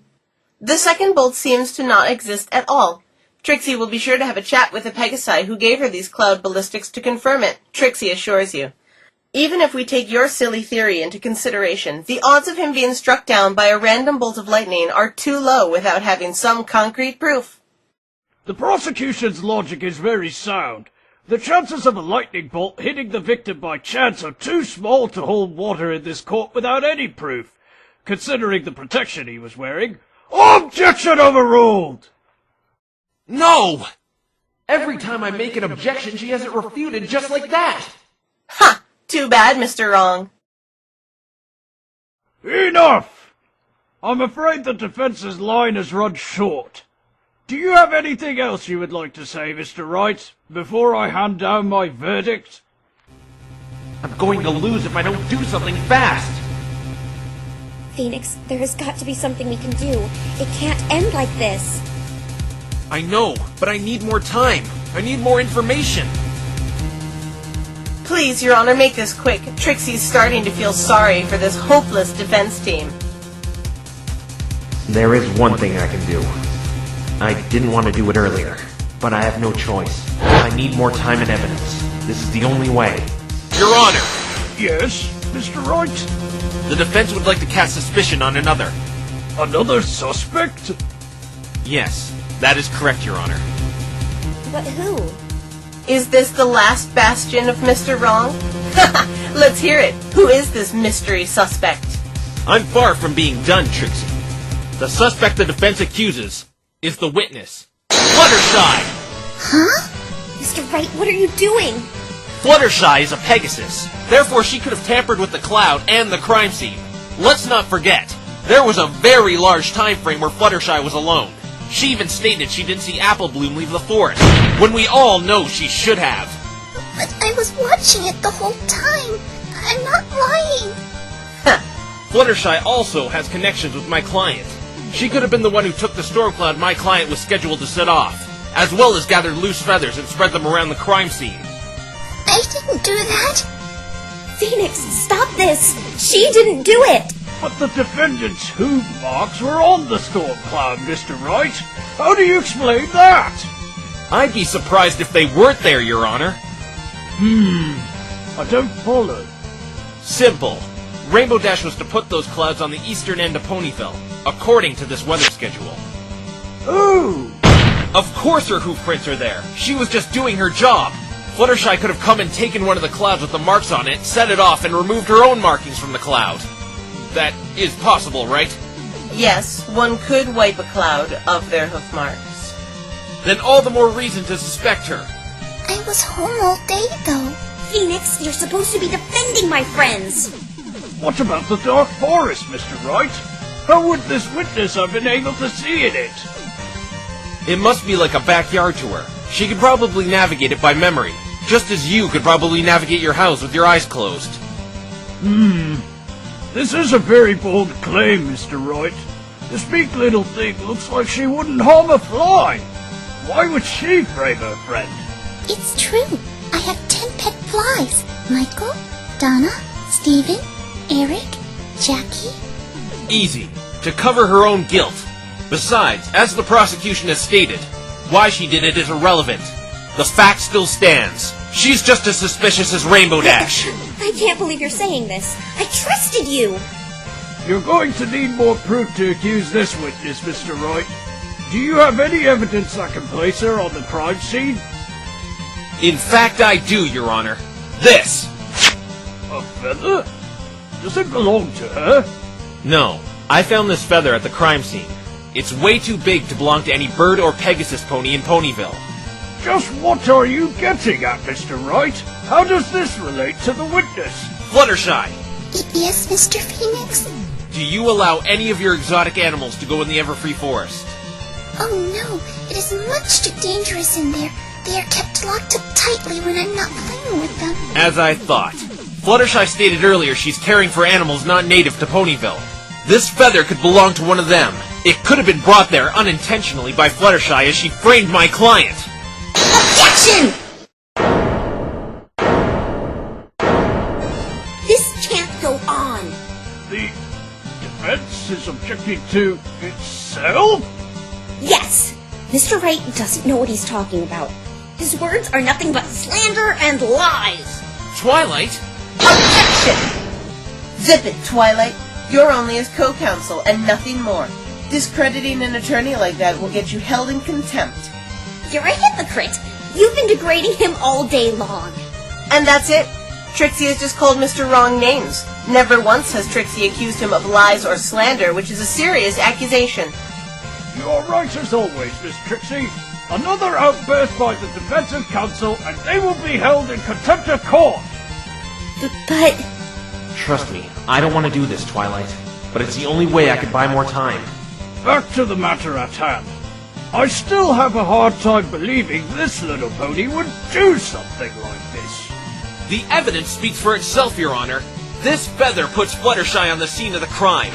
The second bolt seems to not exist at all. Trixie will be sure to have a chat with the Pegasi who gave her these cloud ballistics to confirm it, Trixie assures you. Even if we take your silly theory into consideration, the odds of him being struck down by a random bolt of lightning are too low without having some concrete proof. The prosecution's logic is very sound. The chances of a lightning bolt hitting the victim by chance are too small to hold water in this court without any proof, considering the protection he was wearing. Objection overruled! No! Every time I make an objection, she has it refuted just like that! Ha! Too bad, Mr. Wrong. Enough! I'm afraid the defense's line has run short. Do you have anything else you would like to say, Mr. Wright, before I hand down my verdict? I'm going to lose if I don't do something fast! Phoenix, there has got to be something we can do. It can't end like this. I know, but I need more time. I need more information. Please, Your Honor, make this quick. Trixie's starting to feel sorry for this hopeless defense team. There is one thing I can do. I didn't want to do it earlier, but I have no choice. I need more time and evidence. This is the only way. Your Honor! Yes, Mr. Wright? The defense would like to cast suspicion on another. Another suspect? Yes, that is correct, Your Honor. But who? Is this the last bastion of Mr. Wrong? Let's hear it. Who is this mystery suspect? I'm far from being done, Trixie. The suspect the defense accuses is the witness, Fluttershy! Huh? Mr. Wright, what are you doing? Fluttershy is a Pegasus. Therefore, she could have tampered with the cloud and the crime scene. Let's not forget, there was a very large time frame where Fluttershy was alone. She even stated she didn't see Apple Bloom leave the forest, when we all know she should have. But I was watching it the whole time. I'm not lying. Fluttershy also has connections with my client. She could have been the one who took the storm cloud my client was scheduled to set off, as well as gathered loose feathers and spread them around the crime scene. I didn't do that. Phoenix, stop this! She didn't do it! But the defendant's hoof marks were on the storm cloud, Mr. Wright. How do you explain that? I'd be surprised if they weren't there, Your Honor. I don't follow. Simple. Rainbow Dash was to put those clouds on the eastern end of Ponyville, according to this weather schedule. Ooh! Of course her hoof prints are there. She was just doing her job. Fluttershy could have come and taken one of the clouds with the marks on it, set it off, and removed her own markings from the cloud. That is possible, right? Yes, one could wipe a cloud of their hoof marks. Then all the more reason to suspect her. I was home all day, though. Phoenix, you're supposed to be defending my friends. What about the Dark Forest, Mr. Wright? How would this witness have been able to see in it? It must be like a backyard to her. She could probably navigate it by memory, just as you could probably navigate your house with your eyes closed. This is a very bold claim, Mr. Wright. This meek little thing looks like she wouldn't harm a fly. Why would she frame her friend? It's true. I have 10 pet flies. Michael, Donna, Steven, Eric, Jackie. Easy. To cover her own guilt. Besides, as the prosecution has stated, why she did it is irrelevant. The fact still stands. She's just as suspicious as Rainbow Dash. I can't believe you're saying this. I trusted you. You're going to need more proof to accuse this witness, Mr. Wright. Do you have any evidence that can place her on the crime scene? In fact, I do, Your Honor. This! A feather? Does it belong to her? No. I found this feather at the crime scene. It's way too big to belong to any bird or Pegasus pony in Ponyville. Just what are you getting at, Mr. Wright? How does this relate to the witness? Fluttershy! Yes, Mr. Phoenix? Do you allow any of your exotic animals to go in the Everfree Forest? Oh no, it is much too dangerous in there. They are kept locked up tightly when I'm not playing with them. As I thought. Fluttershy stated earlier she's caring for animals not native to Ponyville. This feather could belong to one of them. It could have been brought there unintentionally by Fluttershy as she framed my client. Objection! This can't go on. The defense is objecting to itself? Yes, Mr. Wright doesn't know what he's talking about. His words are nothing but slander and lies. Twilight? Objection! Zip it, Twilight. You're only his co-counsel and nothing more. Discrediting an attorney like that will get you held in contempt. You're a hypocrite. You've been degrading him all day long. And that's it. Trixie has just called Mr. Wrong names. Never once has Trixie accused him of lies or slander, which is a serious accusation. You're right as always, Miss Trixie. Another outburst by the defensive counsel, and they will be held in contempt of court. But... Trust me, I don't want to do this, Twilight. But it's the only way I could buy more time. Back to the matter at hand. I still have a hard time believing this little pony would do something like this. The evidence speaks for itself, Your Honor. This feather puts Fluttershy on the scene of the crime.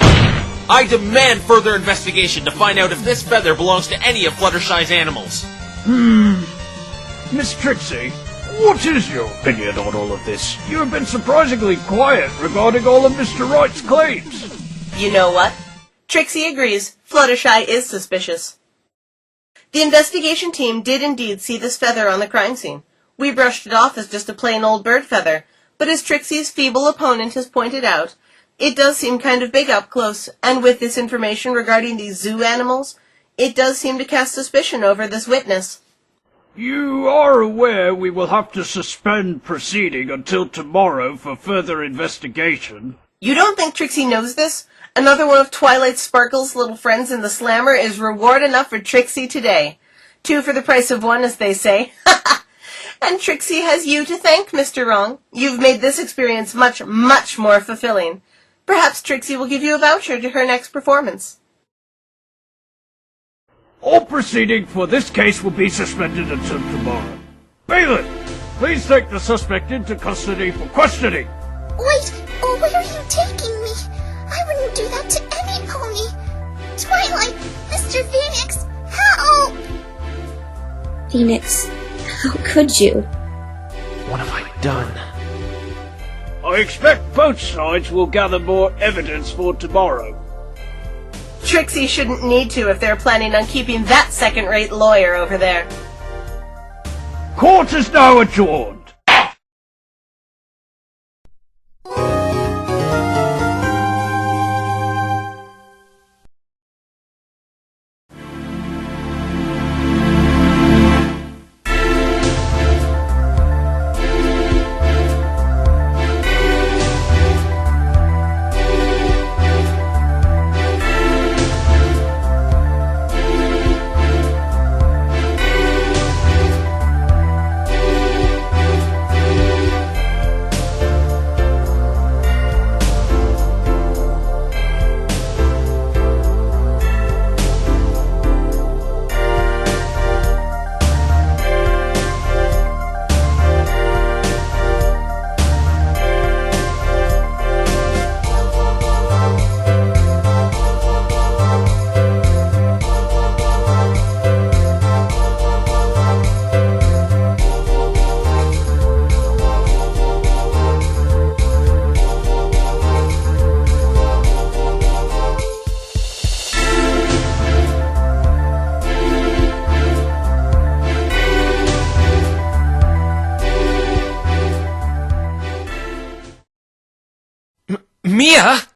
I demand further investigation to find out if this feather belongs to any of Fluttershy's animals. Miss Trixie, what is your opinion on all of this? You have been surprisingly quiet regarding all of Mr. Wright's claims. You know what? Trixie agrees. Fluttershy is suspicious. The investigation team did indeed see this feather on the crime scene. We brushed it off as just a plain old bird feather, but as Trixie's feeble opponent has pointed out, it does seem kind of big up close, and with this information regarding these zoo animals, it does seem to cast suspicion over this witness. You are aware we will have to suspend proceeding until tomorrow for further investigation. You don't think Trixie knows this? Another one of Twilight Sparkle's little friends in the Slammer is reward enough for Trixie today. 2 for the price of 1, as they say. And Trixie has you to thank, Mr. Wrong. You've made this experience much, much more fulfilling. Perhaps Trixie will give you a voucher to her next performance. All proceeding for this case will be suspended until tomorrow. Bailiff, please take the suspect into custody for questioning. Wait, where are you taking me? I wouldn't do that to any pony. Twilight, Mr. Phoenix, help! Phoenix, how could you? What have I done? I expect both sides will gather more evidence for tomorrow. Trixie shouldn't need to if they're planning on keeping that second-rate lawyer over there. Court is now adjourned. Mia?